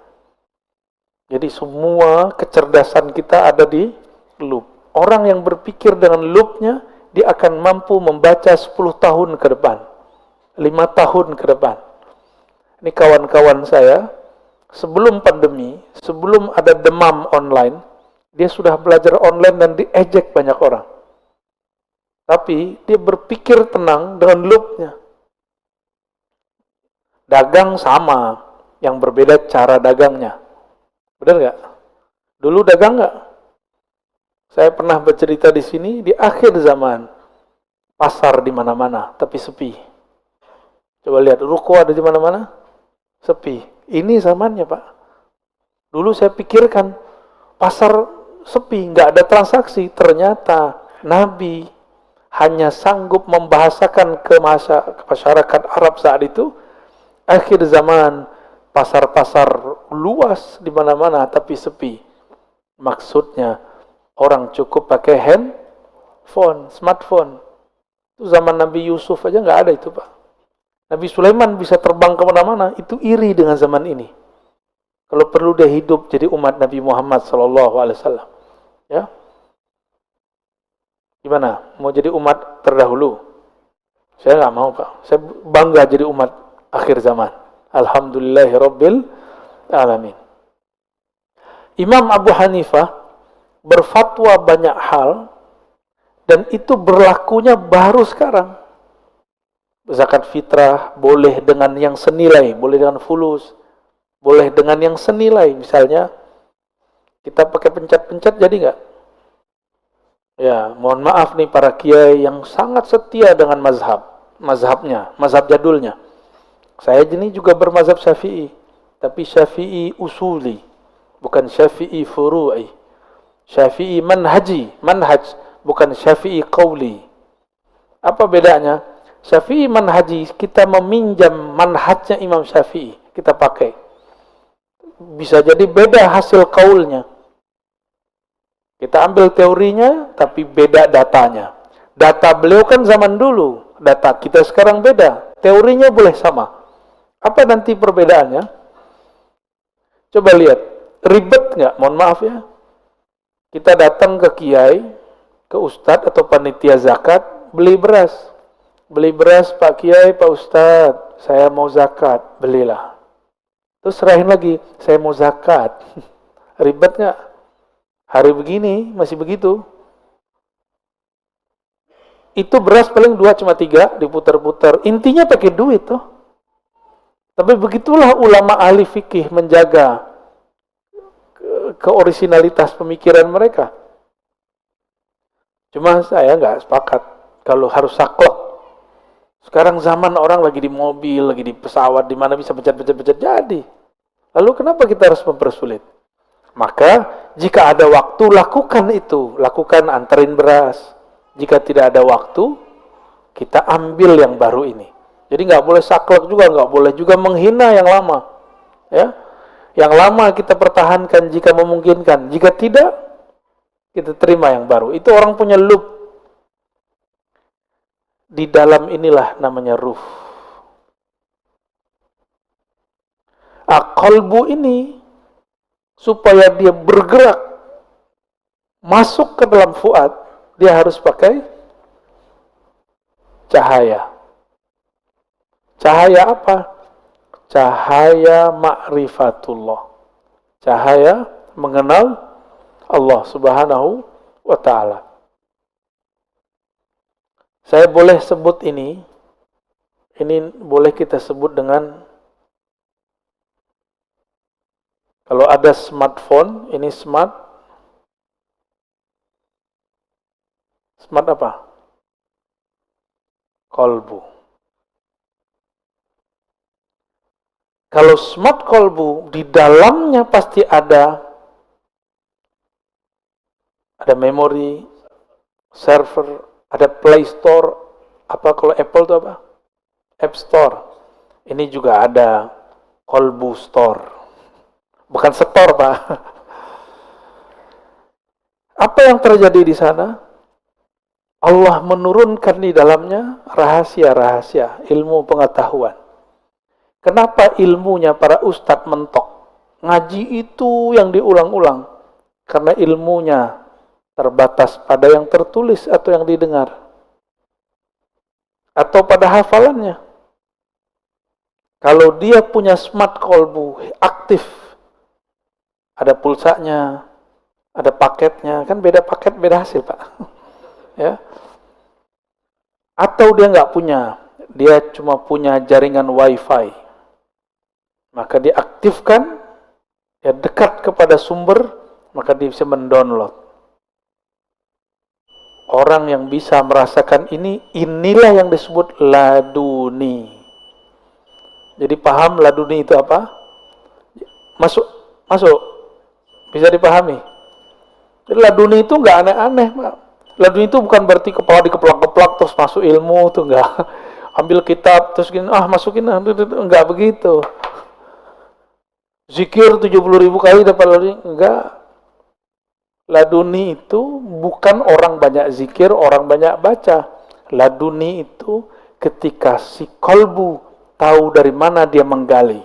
Jadi semua kecerdasan kita ada di lub. Orang yang berpikir dengan lubnya, dia akan mampu membaca 10 tahun ke depan. 5 tahun ke depan. Ini kawan-kawan saya, sebelum pandemi, sebelum ada demam online, dia sudah belajar online dan diejek banyak orang. Tapi dia berpikir tenang dengan lubnya. Dagang sama, yang berbeda cara dagangnya. Benar nggak? Dulu dagang nggak? Saya pernah bercerita di sini, di akhir zaman, pasar di mana-mana, tapi sepi. Coba lihat, ruko ada di mana-mana, sepi. Ini zamannya, Pak. Dulu saya pikirkan, pasar sepi, nggak ada transaksi. Ternyata Nabi hanya sanggup membahasakan ke masyarakat Arab saat itu, akhir zaman, pasar-pasar luas di mana-mana, tapi sepi. Maksudnya, orang cukup pakai handphone, smartphone. Itu zaman Nabi Yusuf aja nggak ada itu, Pak. Nabi Sulaiman bisa terbang kemana-mana, itu iri dengan zaman ini. Kalau perlu dia hidup jadi umat Nabi Muhammad SAW. Ya, gimana? Mau jadi umat terdahulu? Saya nggak mau, Pak. Saya bangga jadi umat akhir zaman. Alhamdulillahirabbil alamin. Imam Abu Hanifah berfatwa banyak hal, dan itu berlakunya baru sekarang. Zakat fitrah boleh dengan yang senilai, boleh dengan fulus, boleh dengan yang senilai. Misalnya, kita pakai pencet-pencet jadi nggak? Ya, mohon maaf nih para kiai yang sangat setia dengan mazhabnya, mazhab jadulnya. Saya ini juga bermazhab Syafi'i, tapi Syafi'i usuli, bukan Syafi'i furu'i. Syafi'i manhaj, bukan Syafi'i qauli. Apa bedanya? Syafi'i manhaji, kita meminjam manhajnya Imam Syafi'i, kita pakai. Bisa jadi beda hasil qaulnya. Kita ambil teorinya, tapi beda datanya. Data beliau kan zaman dulu, data kita sekarang beda. Teorinya boleh sama. Apa nanti perbedaannya? Coba lihat, ribet nggak? Mohon maaf ya. Kita datang ke kiai, ke ustadz atau panitia zakat, beli beras. Beli beras, Pak Kiai, Pak Ustadz, saya mau zakat, belilah. Terus serahin lagi, saya mau zakat. Ribet nggak? Hari begini masih begitu. Itu beras paling 2 cuma 3 diputar-putar. Intinya pakai duit toh. Tapi begitulah ulama ahli fikih menjaga keorisinalitas pemikiran mereka. Cuma saya nggak sepakat kalau harus saklek. Sekarang zaman orang lagi di mobil, lagi di pesawat, di mana bisa pencet-pencet jadi. Lalu kenapa kita harus mempersulit? Maka jika ada waktu, lakukan itu. Lakukan, anterin beras. Jika tidak ada waktu, kita ambil yang baru ini. Jadi nggak boleh saklek juga, nggak boleh juga menghina yang lama. Ya, yang lama kita pertahankan jika memungkinkan. Jika tidak, kita terima yang baru. Itu orang punya loop. Di dalam inilah namanya ruh. Qalbu ini, supaya dia bergerak, masuk ke dalam fuad, dia harus pakai cahaya. Cahaya apa? Cahaya ma'rifatullah. Cahaya mengenal Allah Subhanahu wa ta'ala. Saya boleh sebut ini boleh kita sebut dengan, kalau ada smartphone, ini smart apa? Kolbu. Kalau smart kolbu, di dalamnya pasti ada memori, server, ada Play Store, apa kalau Apple itu apa? App Store. Ini juga ada Kolbu Store. Bukan store, Pak. Apa yang terjadi di sana? Allah menurunkan di dalamnya rahasia-rahasia, ilmu pengetahuan. Kenapa ilmunya para ustadz mentok? Ngaji itu yang diulang-ulang. Karena ilmunya terbatas pada yang tertulis atau yang didengar. Atau pada hafalannya. Kalau dia punya smart kolbu, aktif. Ada pulsanya, ada paketnya. Kan beda paket, beda hasil, Pak. Ya. Atau dia nggak punya, dia cuma punya jaringan wifi. Maka dia aktifkan, dia dekat kepada sumber, maka dia bisa mendownload. Orang yang bisa merasakan ini, inilah yang disebut laduni. Jadi paham laduni itu apa? Masuk. Bisa dipahami. Jadi laduni itu nggak aneh-aneh, Pak. Laduni itu bukan berarti kepala dikeplak-keplak terus masuk ilmu, itu enggak. Ambil kitab terus gini, masukin, enggak begitu. Zikir 70.000 kali dapat laduni, enggak. Laduni itu bukan orang banyak zikir, orang banyak baca. Laduni itu ketika si kolbu tahu dari mana dia menggali.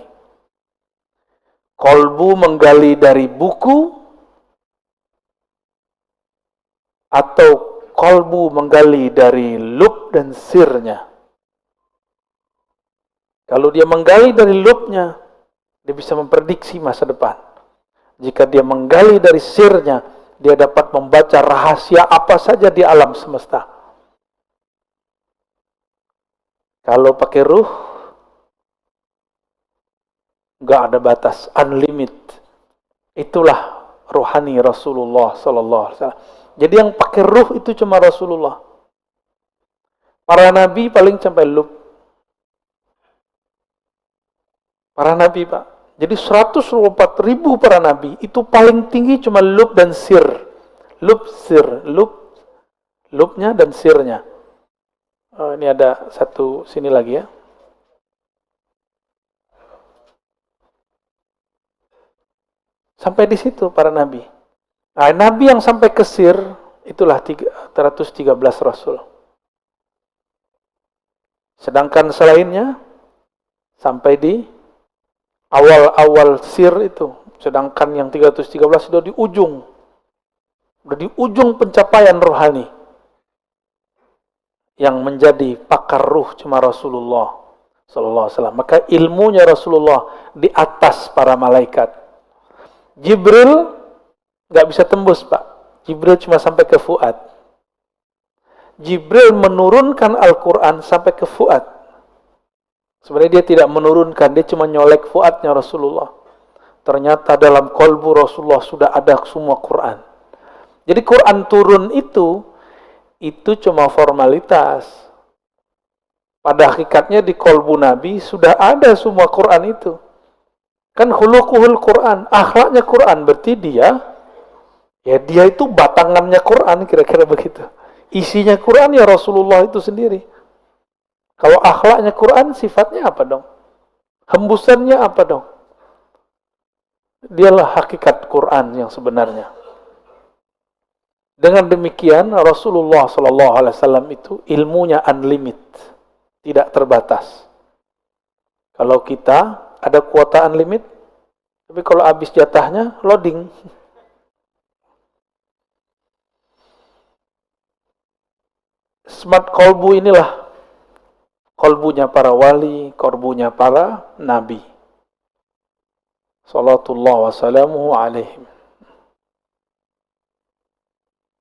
Kolbu menggali dari buku, atau kolbu menggali dari lub dan sirnya. Kalau dia menggali dari lubnya, dia bisa memprediksi masa depan. Jika dia menggali dari sirnya, dia dapat membaca rahasia apa saja di alam semesta. Kalau pakai ruh, nggak ada batas, unlimited. Itulah rohani Rasulullah Sallallahu Alaihi Wasallam. Jadi yang pakai ruh itu cuma Rasulullah. Para nabi paling sampai lub. Para nabi, Pak. Jadi 124.000 para nabi itu paling tinggi cuma lub dan sir. Lubnya dan sirnya. Oh, ini ada satu sini lagi ya. Sampai di situ para nabi. Nah, nabi yang sampai ke sir, itulah 313 rasul. Sedangkan selainnya, sampai di awal-awal sir itu. Sedangkan yang 313 sudah di ujung. Sudah di ujung pencapaian rohani. Yang menjadi pakar ruh cuma Rasulullah Sallallahu Alaihi Wasallam. Maka ilmunya Rasulullah di atas para malaikat. Jibril nggak bisa tembus, Pak. Jibril cuma sampai ke Fuad. Jibril menurunkan Al-Quran sampai ke Fuad. Sebenarnya dia tidak menurunkan, dia cuma nyolek Fuadnya Rasulullah. Ternyata dalam kolbu Rasulullah sudah ada semua Quran. Jadi Quran turun itu cuma formalitas. Pada hakikatnya di kolbu Nabi sudah ada semua Quran itu. Kan khuluquhul Quran, akhlaknya Quran, berarti dia itu batangannya Quran, kira-kira begitu. Isinya Quran ya Rasulullah itu sendiri. Kalau akhlaknya Quran, sifatnya apa dong? Hembusannya apa dong? Dialah hakikat Quran yang sebenarnya. Dengan demikian Rasulullah Sallallahu Alaihi Wasallam itu ilmunya unlimited, tidak terbatas. Kalau kita ada kuota unlimited, tapi kalau habis jatahnya loading. Smart kolbu inilah kolbunya para wali, kolbunya para nabi. Salatullah wassalamuhu alaihim.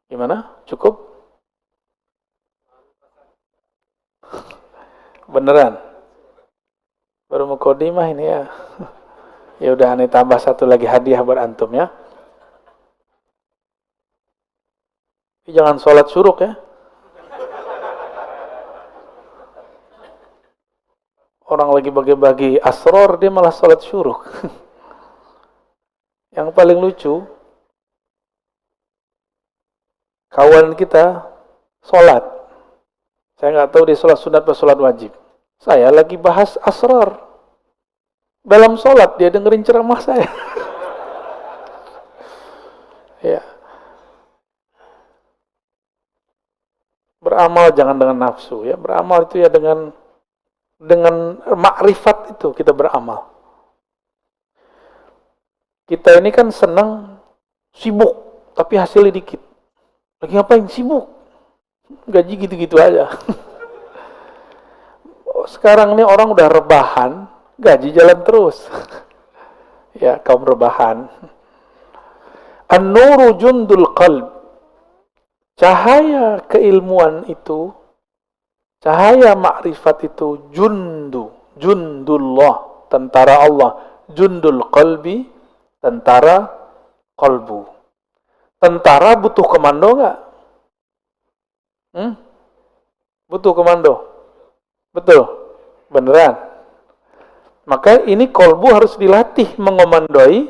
Gimana? Cukup? Beneran? Baru mukodimah ini ya. Ya udah, aneh tambah satu lagi hadiah buat antum ya. Jangan sholat syuruk ya. Orang lagi bagi-bagi asror, dia malah sholat syuruk. Yang paling lucu, kawan kita sholat. Saya nggak tahu dia sholat sunat atau sholat wajib. Saya lagi bahas asrar. Dalam sholat dia dengerin ceramah saya. Ya. Beramal jangan dengan nafsu ya. Beramal itu ya dengan makrifat itu kita beramal. Kita ini kan senang sibuk tapi hasilnya dikit. Lagi ngapain? Sibuk. Gaji gitu-gitu aja. Sekarang ini orang udah rebahan, gaji jalan terus. Ya, kaum rebahan. An-nuru jundul qalb. Cahaya keilmuan itu, cahaya makrifat itu jundullah, tentara Allah. Jundul qalbi, tentara qalbu. Tentara butuh komando nggak? Butuh komando? Betul? Beneran? Maka ini qalbu harus dilatih mengomandoi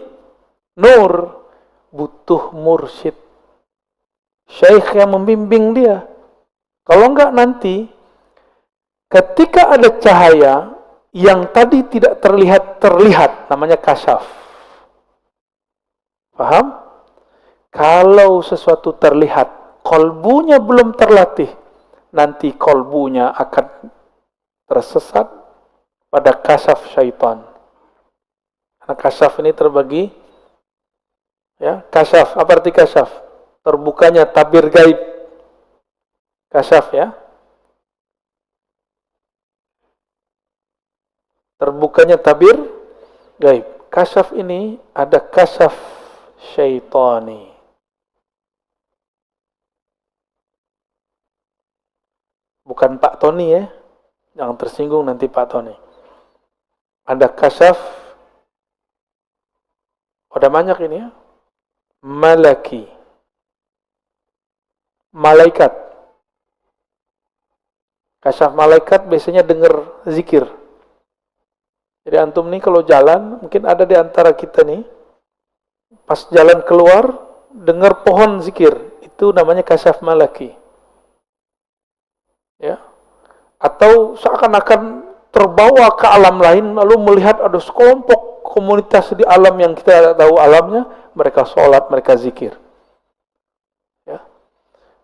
nur. Butuh mursyid. Syekh yang membimbing dia. Kalau enggak nanti, ketika ada cahaya yang tadi tidak terlihat, namanya kasyaf. Paham? Kalau sesuatu terlihat, kolbunya belum terlatih, nanti kolbunya akan tersesat pada kasyaf syaitan. Karena kasyaf ini terbagi, ya, kasyaf, apa arti kasyaf? Terbukanya tabir gaib. Kasyaf ya. Terbukanya tabir gaib. Kasyaf ini ada kasyaf syaitani. Bukan Pak Tony ya. Jangan tersinggung nanti Pak Tony. Ada kasyaf. Ada banyak ini ya. Malaki. Malaikat. Kasyaf malaikat biasanya dengar zikir. Jadi antum nih kalau jalan, mungkin ada di antara kita nih, pas jalan keluar, dengar pohon zikir. Itu namanya kasyaf malaki. Ya. Atau seakan-akan terbawa ke alam lain, lalu melihat ada sekelompok komunitas di alam yang kita tahu alamnya, mereka sholat, mereka zikir.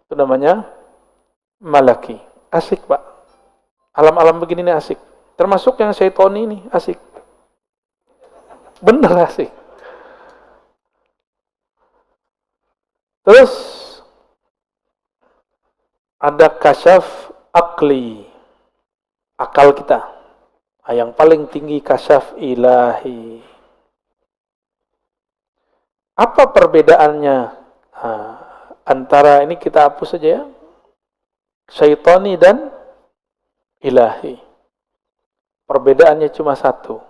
Itu namanya malaki. Asik Pak. Alam-alam begini nih asik. Termasuk yang syaitoni ini asik. Bener asik. Terus ada kasyaf akli. Akal kita. Yang paling tinggi kasyaf ilahi. Apa perbedaannya? Antara ini kita hapus saja ya. Syaitani dan ilahi. Perbedaannya cuma satu.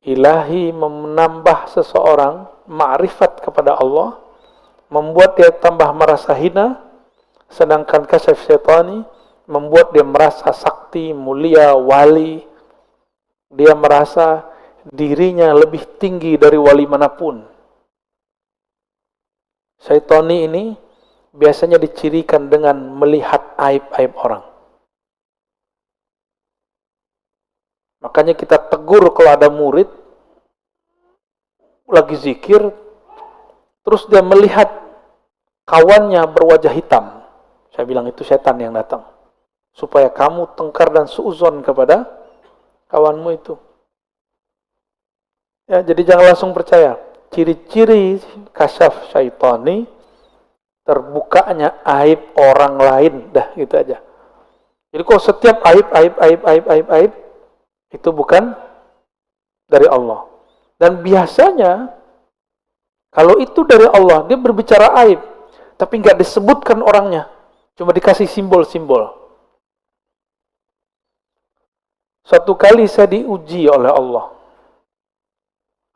Ilahi menambah seseorang ma'rifat kepada Allah, membuat dia tambah merasa hina, sedangkan kasyaf syaitani membuat dia merasa sakti, mulia, wali. Dia merasa dirinya lebih tinggi dari wali manapun. Syaitani ini biasanya dicirikan dengan melihat aib-aib orang. Makanya kita tegur kalau ada murid lagi zikir, terus dia melihat kawannya berwajah hitam. Saya bilang itu setan yang datang. Supaya kamu tengkar dan suuzon kepada kawanmu itu. Ya, jadi jangan langsung percaya. Ciri-ciri kasyaf syaitani terbukanya aib orang lain, dah gitu aja. Jadi kok setiap aib itu bukan dari Allah. Dan biasanya kalau itu dari Allah, dia berbicara aib, tapi nggak disebutkan orangnya, cuma dikasih simbol-simbol. Suatu kali saya diuji oleh Allah,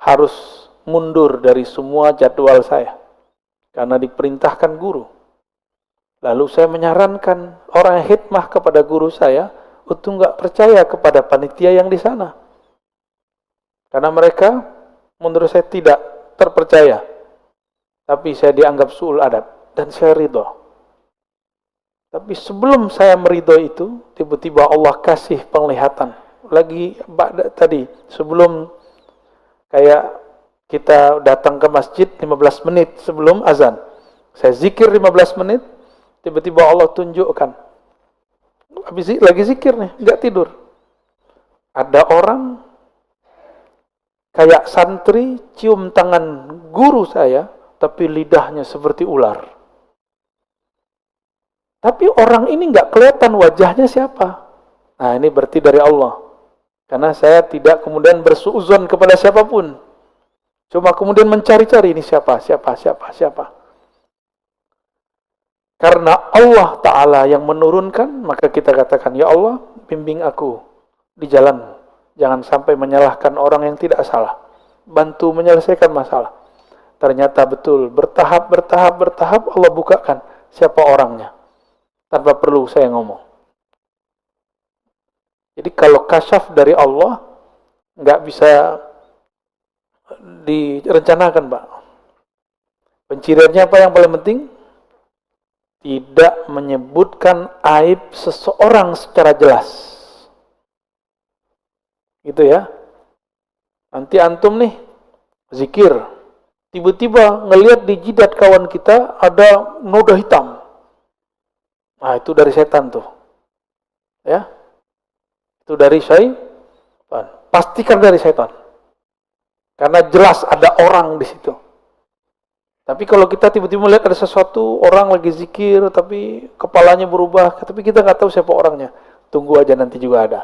harus mundur dari semua jadwal saya karena diperintahkan guru. Lalu saya menyarankan orang yang khidmah kepada guru saya untuk nggak percaya kepada panitia yang di sana, karena mereka menurut saya tidak terpercaya. Tapi saya dianggap su'ul adab dan saya ridho. Tapi sebelum saya meridhoi itu, tiba-tiba Allah kasih penglihatan. Lagi tadi, sebelum kayak kita datang ke masjid 15 menit sebelum azan. Saya zikir 15 menit, tiba-tiba Allah tunjukkan. Habis lagi zikir nih, nggak tidur. Ada orang kayak santri cium tangan guru saya, tapi lidahnya seperti ular. Tapi orang ini nggak kelihatan wajahnya siapa. Nah, ini berarti dari Allah. Karena saya tidak kemudian bersuuzon kepada siapapun. Cuma kemudian mencari-cari ini siapa. Karena Allah Ta'ala yang menurunkan, maka kita katakan, ya Allah, bimbing aku di jalan. Jangan sampai menyalahkan orang yang tidak salah. Bantu menyelesaikan masalah. Ternyata betul, bertahap Allah bukakan siapa orangnya. Tanpa perlu saya ngomong. Jadi kalau kasyaf dari Allah, nggak bisa direncanakan, Pak. Penciriannya apa yang paling penting? Tidak menyebutkan aib seseorang secara jelas. Gitu ya. Nanti antum nih, zikir. Tiba-tiba ngelihat di jidat kawan kita ada noda hitam. Nah, itu dari setan tuh. Ya. Itu dari syaitan. Pastikan dari setan. Karena jelas ada orang di situ. Tapi kalau kita tiba-tiba melihat ada sesuatu, orang lagi zikir, tapi kepalanya berubah, tapi kita nggak tahu siapa orangnya. Tunggu aja, nanti juga ada.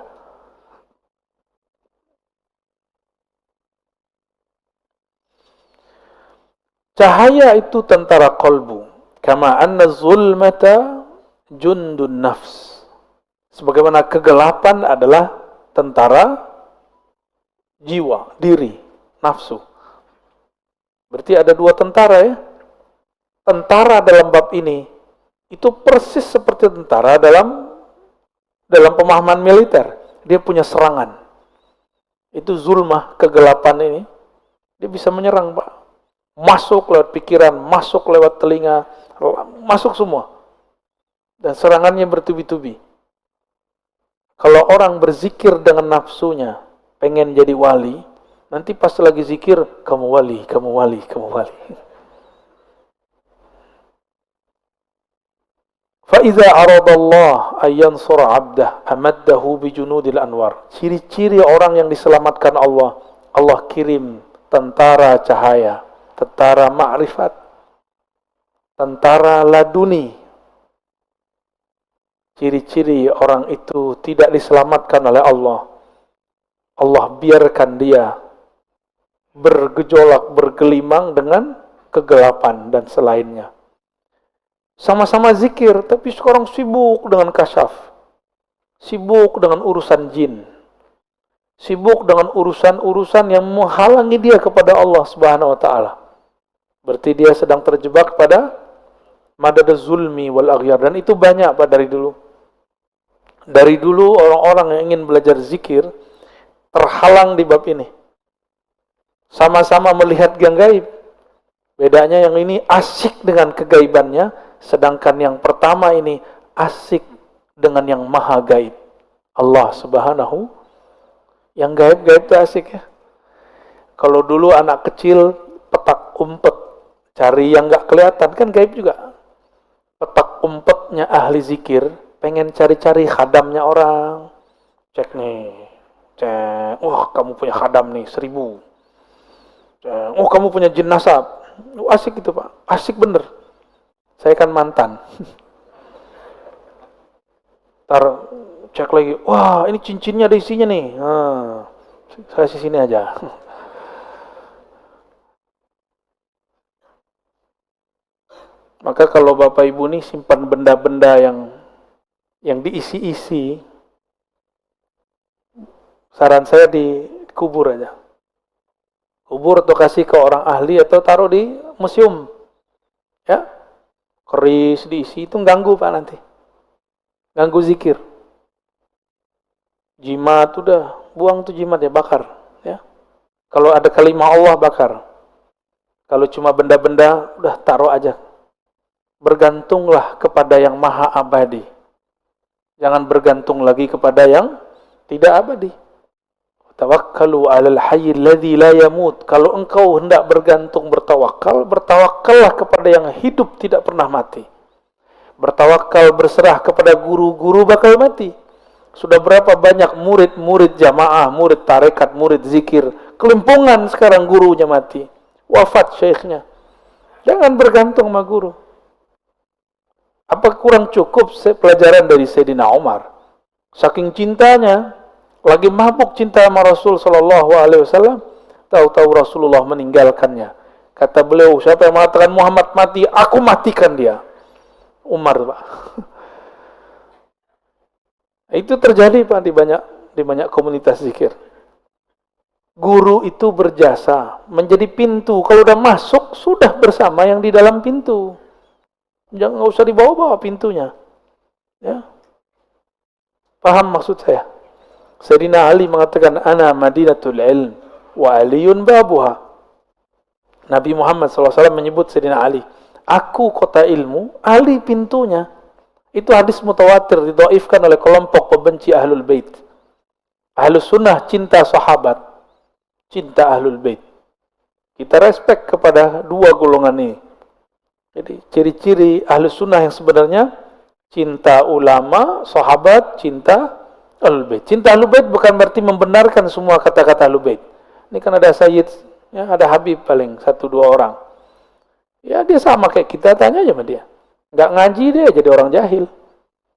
Cahaya itu tentara qalbu. Kama anna zulmata jundun nafs. Sebagaimana kegelapan adalah tentara jiwa, diri, nafsu. Berarti ada dua tentara ya. Tentara dalam bab ini itu persis seperti tentara dalam pemahaman militer. Dia punya serangan. Itu zulmah, kegelapan ini. Dia bisa menyerang, Pak. Masuk lewat pikiran, masuk lewat telinga, masuk semua. Dan serangannya bertubi-tubi. Kalau orang berzikir dengan nafsunya, pengen jadi wali, nanti pas lagi zikir, kamu wali. فَإِذَا أَرَضَ اللَّهُ أَنْ يَنْصُرَ عَبْدَهُ أَمَدَّهُ بِجُنُودِ الْأَنْوَارِ. Ciri-ciri orang yang diselamatkan Allah, Allah kirim tentara cahaya, tentara ma'rifat, tentara laduni. Ciri-ciri orang itu tidak diselamatkan oleh Allah. Allah biarkan dia bergejolak, bergelimang dengan kegelapan dan selainnya. Sama-sama zikir, tapi sekarang sibuk dengan kasyaf. Sibuk dengan urusan jin. Sibuk dengan urusan-urusan yang menghalangi dia kepada Allah Subhanahu wa taala. Berarti dia sedang terjebak pada madadaz zulmi wal aghyar, dan itu banyak Pak dari dulu. Dari dulu orang-orang yang ingin belajar zikir terhalang di bab ini. Sama-sama melihat yang gaib. Bedanya yang ini asyik dengan kegaibannya, sedangkan yang pertama ini asyik dengan yang maha gaib. Allah Subhanahu. Yang gaib-gaib itu asyik ya. Kalau dulu anak kecil petak umpet, cari yang nggak kelihatan, kan gaib juga. Petak umpetnya ahli zikir, pengen cari-cari khadamnya orang. Cek nih. Cek. Wah, kamu punya khadam nih 1000. Cek. Oh, kamu punya jin nasab. Asik gitu Pak. Asik bener. Saya kan mantan. Ntar cek lagi. Wah, ini cincinnya ada isinya nih. Nah, saya di sini aja. Maka kalau Bapak Ibu nih simpan benda-benda yang diisi-isi, saran saya dikubur aja. Kubur atau kasih ke orang ahli atau taruh di museum. Ya. Keris diisi, itu ganggu Pak nanti. Ganggu zikir. Jimat udah, buang tuh jimat ya, bakar. Ya. Kalau ada kalimah Allah bakar. Kalau cuma benda-benda, udah taruh aja. bergantunglah kepada yang maha abadi. Jangan bergantung lagi kepada yang tidak abadi. Tawakkalu 'alal hayyil ladzi la yamut. Kalau engkau hendak bergantung bertawakal, bertawakallah kepada yang hidup tidak pernah mati. Bertawakal berserah kepada guru-guru bakal mati. Sudah berapa banyak murid-murid jamaah, murid tarekat, murid zikir, kelimpungan sekarang gurunya mati. Wafat syekhnya. Jangan bergantung sama guru. Apa kurang cukup pelajaran dari Sayyidina Umar? Saking cintanya, lagi mabuk cinta sama Rasul sallallahu alaihi wasallam, tahu-tahu Rasulullah meninggalkannya. Kata beliau, siapa yang mengatakan Muhammad mati, aku matikan dia. Umar, Pak. Itu terjadi, Pak, di banyak komunitas zikir. Guru itu berjasa menjadi pintu. Kalau udah masuk, sudah bersama yang di dalam pintu. Jangan, nggak usah dibawa-bawa pintunya. Ya. Paham maksud saya? Sayyidina Ali mengatakan, Ana Madinatul Ilm wa Aliyun babuha. Nabi Muhammad SAW menyebut Sayyidina Ali, aku kota ilmu, Ali pintunya. Itu hadis mutawatir, didhaifkan oleh kelompok pembenci Ahlul Bait. Ahlus Sunnah cinta sahabat, cinta Ahlul Bait. Kita respect kepada dua golongan ini. Jadi ciri-ciri Ahlus Sunnah yang sebenarnya cinta ulama, sahabat, cinta Ahlul Bait. Cinta Ahlul Bait bukan berarti membenarkan semua kata-kata Ahlul Bait. Ini kan ada Sayyid, ya, ada Habib paling 1-2 orang. Ya dia sama kayak kita, tanya aja sama dia. Nggak ngaji dia jadi orang jahil.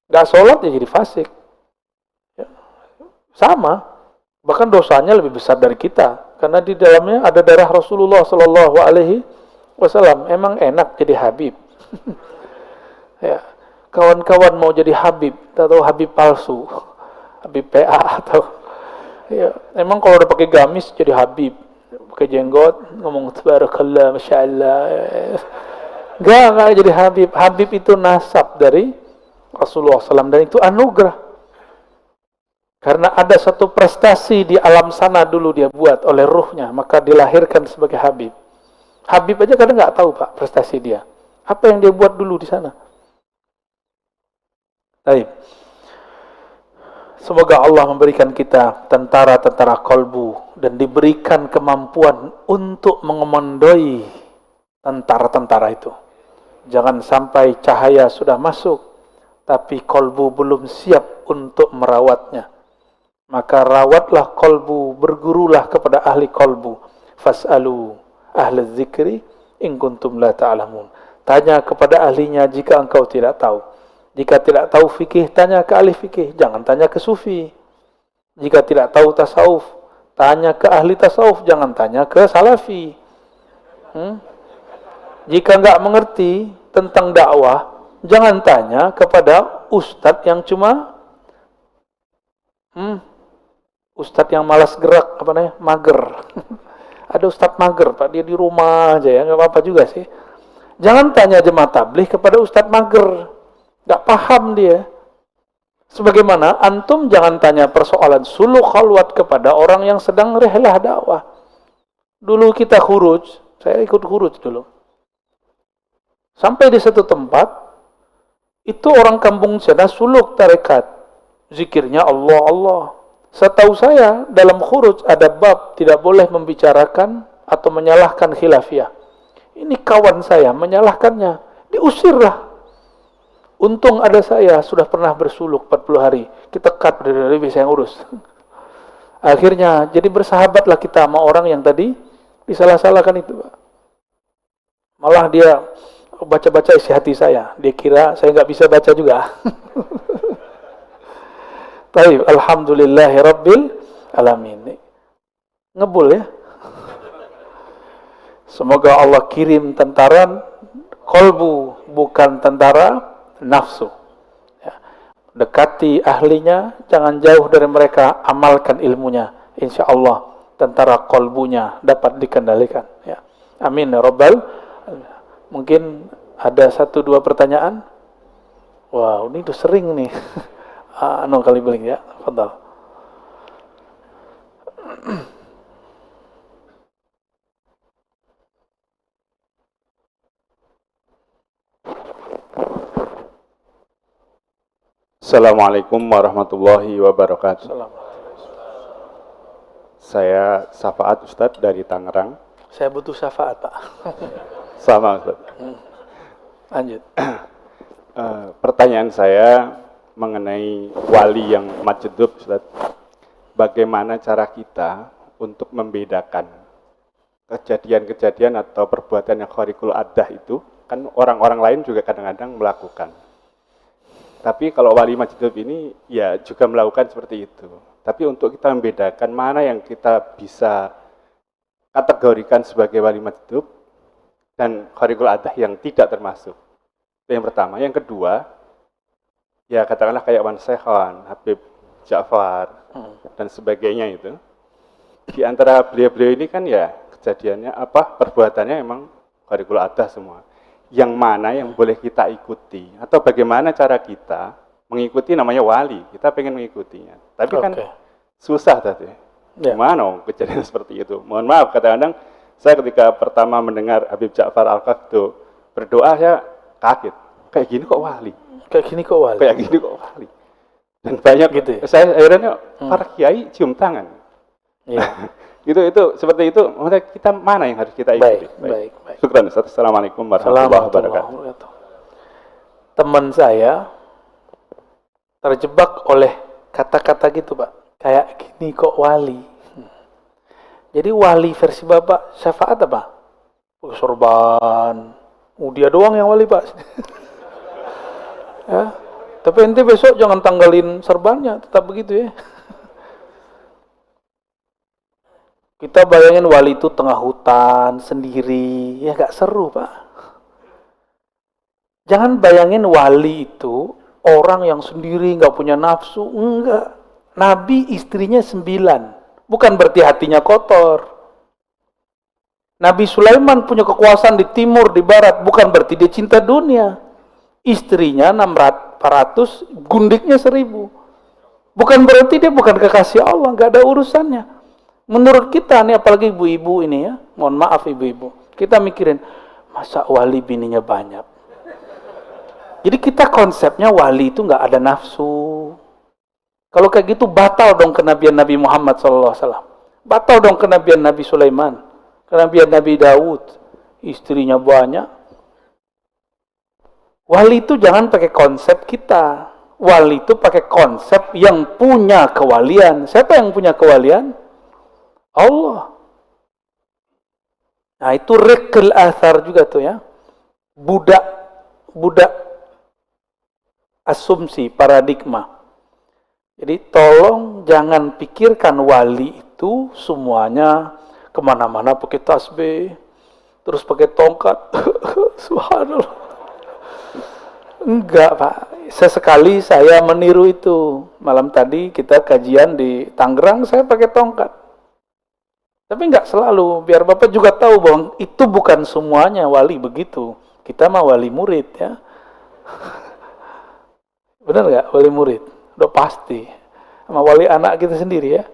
Nggak sholat dia jadi fasik. Ya. Sama. Bahkan dosanya lebih besar dari kita. Karena di dalamnya ada darah Rasulullah Sallallahu Alaihi Wasallam. Emang enak jadi Habib. Ya. Kawan-kawan mau jadi Habib, atau Habib palsu. Habib PA atau ya, emang kalau udah pakai gamis jadi Habib, pakai jenggot ngomong tabarakallah masyaallah. Enggak jadi Habib. Habib itu nasab dari Rasulullah SAW dan itu anugerah. Karena ada satu prestasi di alam sana dulu dia buat oleh ruhnya, maka dilahirkan sebagai Habib. Habib aja kadang nggak tahu, Pak, prestasi dia. Apa yang dia buat dulu di sana. Baik. Semoga Allah memberikan kita tentara-tentara kolbu dan diberikan kemampuan untuk mengomandoi tentara-tentara itu. Jangan sampai cahaya sudah masuk, tapi kolbu belum siap untuk merawatnya. Maka rawatlah kolbu, bergurulah kepada ahli kolbu. Fas'alu ahli dzikri in kuntum la ta'lamun. Tanya kepada ahlinya jika engkau tidak tahu. Jika tidak tahu fikih, tanya ke ahli fikih. Jangan tanya ke sufi. Jika tidak tahu tasawuf, tanya ke ahli tasawuf. Jangan tanya ke salafi. Jika enggak mengerti tentang dakwah, jangan tanya kepada ustadz yang cuma ustadz yang malas gerak, apa namanya, mager. Ada ustadz mager, Pak, dia di rumah aja ya, nggak apa-apa juga sih. Jangan tanya jemaah tabligh kepada ustadz mager. Gak paham dia. Sebagaimana antum jangan tanya persoalan suluk khalwat kepada orang yang sedang rihlah dakwah. Dulu kita khuruj, saya ikut khuruj dulu. Sampai di satu tempat, itu orang kampung sana suluk tarekat. Zikirnya Allah, Allah. Setahu saya, dalam khuruj ada bab tidak boleh membicarakan atau menyalahkan khilafiyah. Ini kawan saya menyalahkannya, diusirlah. Untung ada saya, sudah pernah bersuluk 40 hari. Kita cut, dari bisa yang urus. Akhirnya, jadi bersahabatlah kita sama orang yang tadi disalah-salahkan itu, Pak. Malah dia baca-baca isi hati saya. Dia kira saya nggak bisa baca juga. Taib, alhamdulillahi rabbil alamin. Ngebul ya. Semoga Allah kirim tentara kolbu, bukan tentara nafsu. Ya. Dekati ahlinya, jangan jauh dari mereka, amalkan ilmunya. Insya Allah tentara kolbunya dapat dikendalikan. Ya. Amin ya Rabbal. Mungkin ada 1-2 pertanyaan. Wow, ini tuh sering nih. Kali beling ya. Fadal. Assalamualaikum warahmatullahi wabarakatuh. Saya Syafaat Ustadz dari Tangerang. Saya butuh syafaat, Pak. Sama Ustadz. Lanjut. Pertanyaan saya mengenai wali yang majdub, Ustadz. Bagaimana cara kita untuk membedakan kejadian-kejadian atau perbuatan yang khariqul adah itu? Kan orang-orang lain juga kadang-kadang melakukan. Tapi kalau wali majdub ini ya juga melakukan seperti itu. Tapi untuk kita membedakan mana yang kita bisa kategorikan sebagai wali majdub dan khariqul adah yang tidak termasuk. Itu yang pertama. Yang kedua, ya katakanlah kayak Wan Sekhan, Habib Ja'far dan sebagainya itu. Di antara beliau-beliau ini kan ya kejadiannya perbuatannya emang khariqul adah semua. Yang mana yang boleh kita ikuti atau bagaimana cara kita mengikuti, namanya wali, kita pengen mengikutinya, tapi kan susah tadi. Gimana kejadian seperti itu? Mohon maaf, kadang-kadang saya ketika pertama mendengar Habib Ja'far Al-Kaf itu berdoa, saya kaget, kayak gini kok wali, dan banyak gitu ya? Saya akhirnya para kiai cium tangan. itu seperti itu. Maksudnya kita mana yang harus kita ikuti? Baik. Syukran Ustaz. Assalamualaikum warahmatullahi wabarakatuh. Teman saya terjebak oleh kata-kata gitu, Pak. Kayak gini kok wali. Jadi wali versi Bapak syafaat apa? Sorban. Dia doang yang wali, Pak. Ya. Tapi ente besok jangan tanggalin serbannya, tetap begitu ya. Kita bayangin wali itu tengah hutan, sendiri, ya gak seru, Pak. Jangan bayangin wali itu orang yang sendiri, gak punya nafsu, enggak. Nabi istrinya 9, bukan berarti hatinya kotor. Nabi Sulaiman punya kekuasaan di timur, di barat, bukan berarti dia cinta dunia. Istrinya 400, gundiknya 1000. Bukan berarti dia bukan kekasih Allah, gak ada urusannya. Menurut kita nih, apalagi ibu-ibu ini ya, mohon maaf ibu-ibu, kita mikirin, masa wali bininya banyak? Jadi kita konsepnya wali itu nggak ada nafsu. Kalau kayak gitu batal dong kenabian Nabi Muhammad SAW. Batal dong kenabian Nabi Sulaiman, kenabian Nabi Daud, istrinya banyak. Wali itu jangan pakai konsep kita. Wali itu pakai konsep yang punya kewalian. Siapa yang punya kewalian? Allah. Nah itu rekil athar juga tuh ya. Budak asumsi, paradigma. Jadi tolong jangan pikirkan wali itu semuanya kemana-mana pakai tasbih, terus pakai tongkat. Subhanallah. Enggak, Pak. Sesekali saya meniru itu. Malam tadi kita kajian di Tangerang, saya pakai tongkat. Tapi enggak selalu, biar Bapak juga tahu bahwa itu bukan semuanya wali begitu. Kita mah wali murid ya. Benar enggak wali murid? Udah pasti. Sama wali anak kita sendiri ya.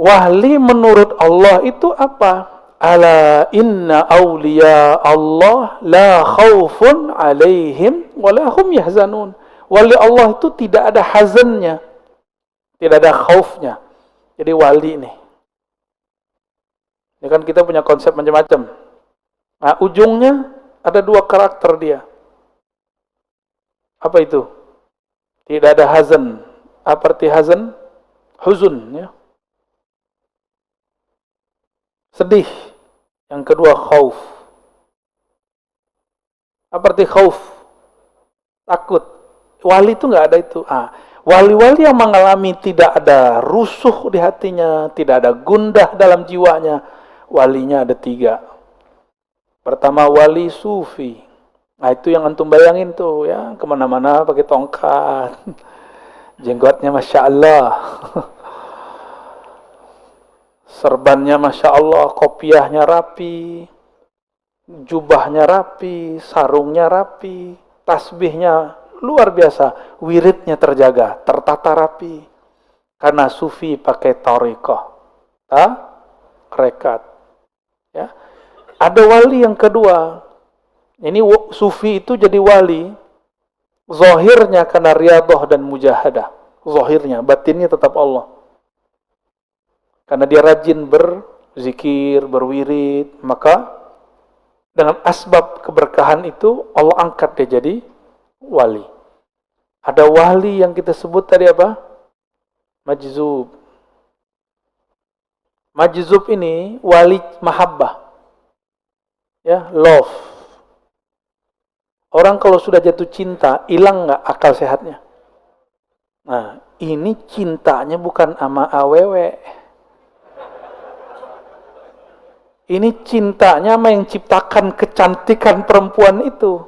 Wali menurut Allah itu apa? Ala inna awliya Allah la khawfun alaihim wa la hum yahzanun. Wali Allah itu tidak ada hazannya, tidak ada khaufnya. Jadi wali nih. Ini kan kita punya konsep macam-macam. Nah, ujungnya ada 2 karakter dia. Apa itu? Tidak ada hazan. Apa arti hazan? Huzun ya. Sedih. Yang kedua khauf. Apa arti khauf? Takut. Wali itu enggak ada itu. Wali-wali yang mengalami tidak ada rusuh di hatinya, tidak ada gundah dalam jiwanya, walinya ada 3. Pertama wali sufi. Nah itu yang antum bayangin tuh ya, kemana-mana pakai tongkat, jenggotnya Masya Allah, serbannya Masya Allah, kopiahnya rapi, jubahnya rapi, sarungnya rapi, tasbihnya luar biasa, wiridnya terjaga, tertata rapi. Karena sufi pakai thariqah, rekat. Ya. Ada wali yang kedua. Ini sufi itu jadi wali. Zahirnya karena riyadhah dan mujahadah. Zahirnya, batinnya tetap Allah. Karena dia rajin berzikir, berwirid, maka dengan asbab keberkahan itu Allah angkat dia jadi wali. Ada wali yang kita sebut tadi apa? Majzub. Majzub ini wali mahabbah. Ya, love. Orang kalau sudah jatuh cinta, hilang nggak akal sehatnya? Nah, ini cintanya bukan sama awewe. Ini cintanya sama yang ciptakan kecantikan perempuan itu.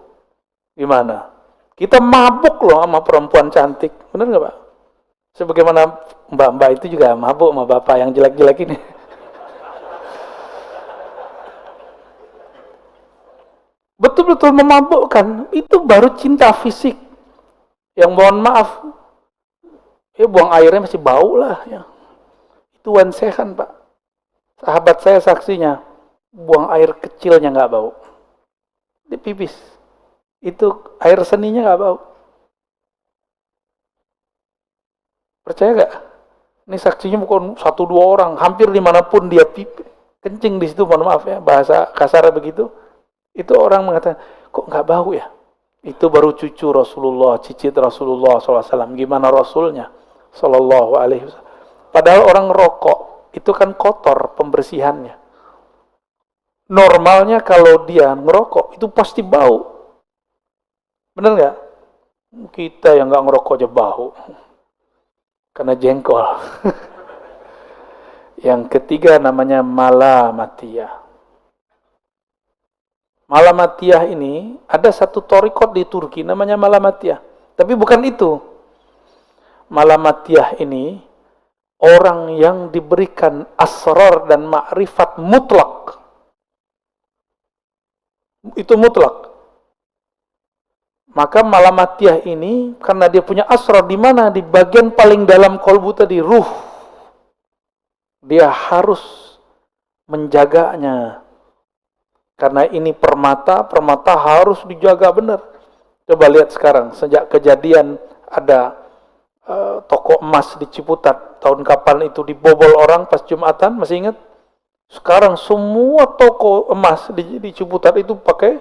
Gimana? Kita mabuk loh sama perempuan cantik. Benar nggak, Pak? Sebagaimana mbak-mbak itu juga mabuk sama bapak yang jelek-jelek ini. Betul-betul memabukkan. Itu baru cinta fisik. Yang mohon maaf, buang airnya masih bau lah. Ya. Itu wansehan, Pak. Sahabat saya saksinya, buang air kecilnya nggak bau. Dia pipis. Itu air seninya nggak bau. Percaya nggak? Ini saksinya bukan 1-2 orang. Hampir dimanapun dia pipis. Kencing di situ, mohon maaf ya. Bahasa kasar begitu. Itu orang mengatakan, kok nggak bau ya? Itu baru cucu Rasulullah, cicit Rasulullah SAW. Gimana Rasulnya? Sallallahu alaihi wasallam. Padahal orang rokok, itu kan kotor pembersihannya. Normalnya kalau dia ngerokok, itu pasti bau. Benar nggak? Kita yang nggak ngerokok aja bau. Karena jengkol. Yang ketiga namanya malamatiyah. Malamatiyah ini ada satu thariqat di Turki namanya Malamatiyah. Tapi bukan itu. Malamatiyah ini orang yang diberikan asrar dan ma'rifat mutlak. Itu mutlak. Maka Malamatiyah ini karena dia punya asrar di mana? Di bagian paling dalam kolbu tadi, ruh. Dia harus menjaganya. Karena ini permata harus dijaga benar. Coba lihat sekarang, sejak kejadian ada toko emas di Ciputat, tahun kapan itu dibobol orang pas Jumatan, masih ingat? Sekarang semua toko emas di Ciputat itu pakai,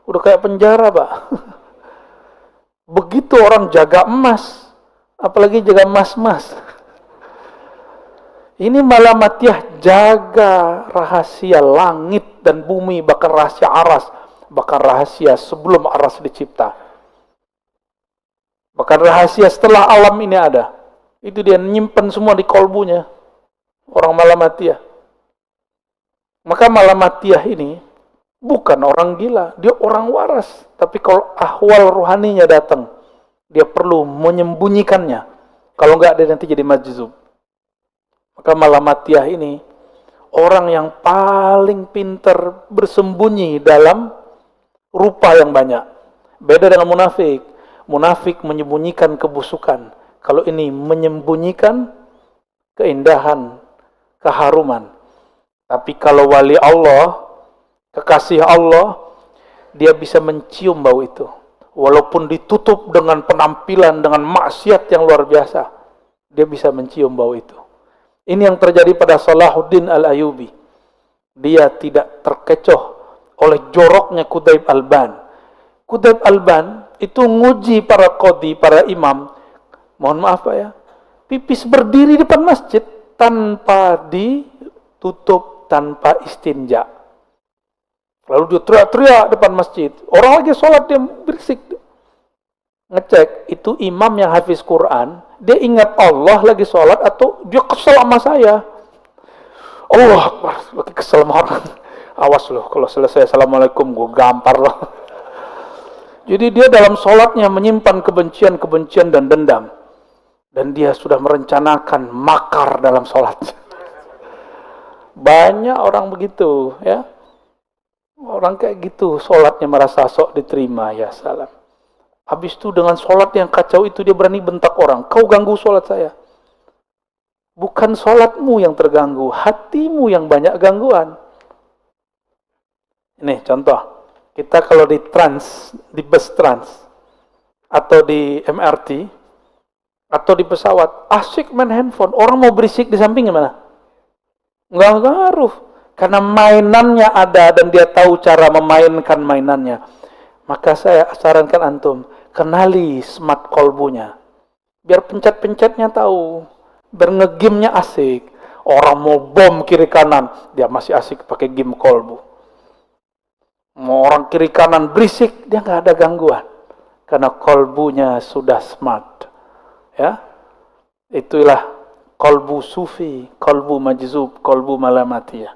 udah kayak penjara, Pak. Begitu orang jaga emas, apalagi jaga emas-emas. Ini Malamatiyah jaga rahasia langit dan bumi, bahkan rahasia aras, bahkan rahasia sebelum aras dicipta. Bahkan rahasia setelah alam ini ada. Itu dia nyimpen semua di kolbunya. Orang Malamatiyah. Maka Malamatiyah ini bukan orang gila, dia orang waras. Tapi kalau ahwal ruhaninya datang, dia perlu menyembunyikannya. Kalau enggak, dia nanti jadi majzub. Maka Malamatiyah ini orang yang paling pintar bersembunyi dalam rupa yang banyak. Beda dengan munafik. Munafik menyembunyikan kebusukan. Kalau ini menyembunyikan keindahan, keharuman. Tapi kalau wali Allah, kekasih Allah, dia bisa mencium bau itu. Walaupun ditutup dengan penampilan, dengan maksiat yang luar biasa, dia bisa mencium bau itu. Ini yang terjadi pada Salahuddin Al-Ayyubi. Dia tidak terkecoh oleh joroknya Qutaib Alban. Qutaib Alban itu nguji para qadhi, para imam. Mohon maaf Pak ya. Pipis berdiri depan masjid tanpa ditutup, tanpa istinja. Lalu dia teriak-teriak depan masjid. Orang lagi sholat dia berisik. Ngecek, itu imam yang hafiz Quran, dia ingat Allah lagi sholat atau dia kesel sama saya. Allah Akbar, lagi kesel sama orang. Awas loh, kalau selesai Assalamualaikum, gue gampar loh. Jadi dia dalam sholatnya menyimpan kebencian-kebencian dan dendam. Dan dia sudah merencanakan makar dalam sholat. Banyak orang begitu, ya. Orang kayak gitu, sholatnya merasa sok diterima, ya salam. Habis itu dengan sholat yang kacau itu dia berani bentak orang. Kau ganggu sholat saya. Bukan sholatmu yang terganggu, hatimu yang banyak gangguan. Ini contoh. Kita kalau di bus trans, atau di MRT, atau di pesawat, asik main handphone. Orang mau berisik di samping gimana? Nggak ngaruh. Karena mainannya ada dan dia tahu cara memainkan mainannya. Maka saya sarankan antum, kenali smart kolbunya. Biar pencet-pencetnya tahu. Biar nge-game-nya asik. Orang mau bom kiri kanan, dia masih asik pakai game kolbu. Mau orang kiri kanan berisik, dia nggak ada gangguan. Karena kolbunya sudah smart. Ya, itulah kolbu sufi, kolbu majzub, kolbu malamatiyah.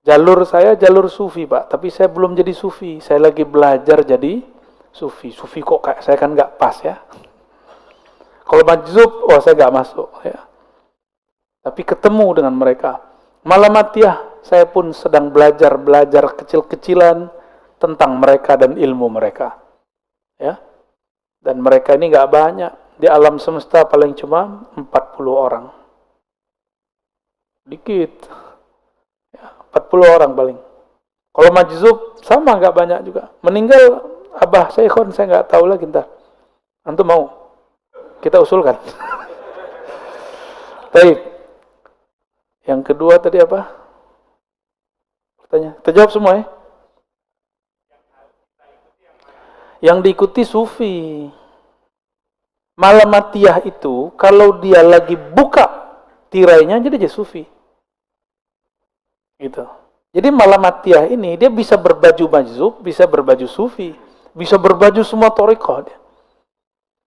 Jalur saya jalur sufi, Pak, tapi saya belum jadi sufi. Saya lagi belajar jadi sufi. Sufi kok kayak saya kan nggak pas ya. Kalau majzub, saya nggak masuk ya. Tapi ketemu dengan mereka. Malamatiyah, saya pun sedang belajar kecil-kecilan tentang mereka dan ilmu mereka. Ya. Dan mereka ini nggak banyak. Di alam semesta paling cuma 40 orang. Dikit. Ya, 40 orang paling. Kalau majzub, sama nggak banyak juga. Meninggal Abah Syekhon, saya nggak tahu lagi ntar. Antum mau? Kita usulkan. Baik. Yang kedua tadi apa? Pertanyaan. Terjawab semua ya? Yang diikuti sufi. Malamatiyah itu kalau dia lagi buka tirainya jadi sufi. Gitu. Jadi Malamatiyah ini dia bisa berbaju majzub, bisa berbaju sufi, bisa berbaju semua thariqah dia.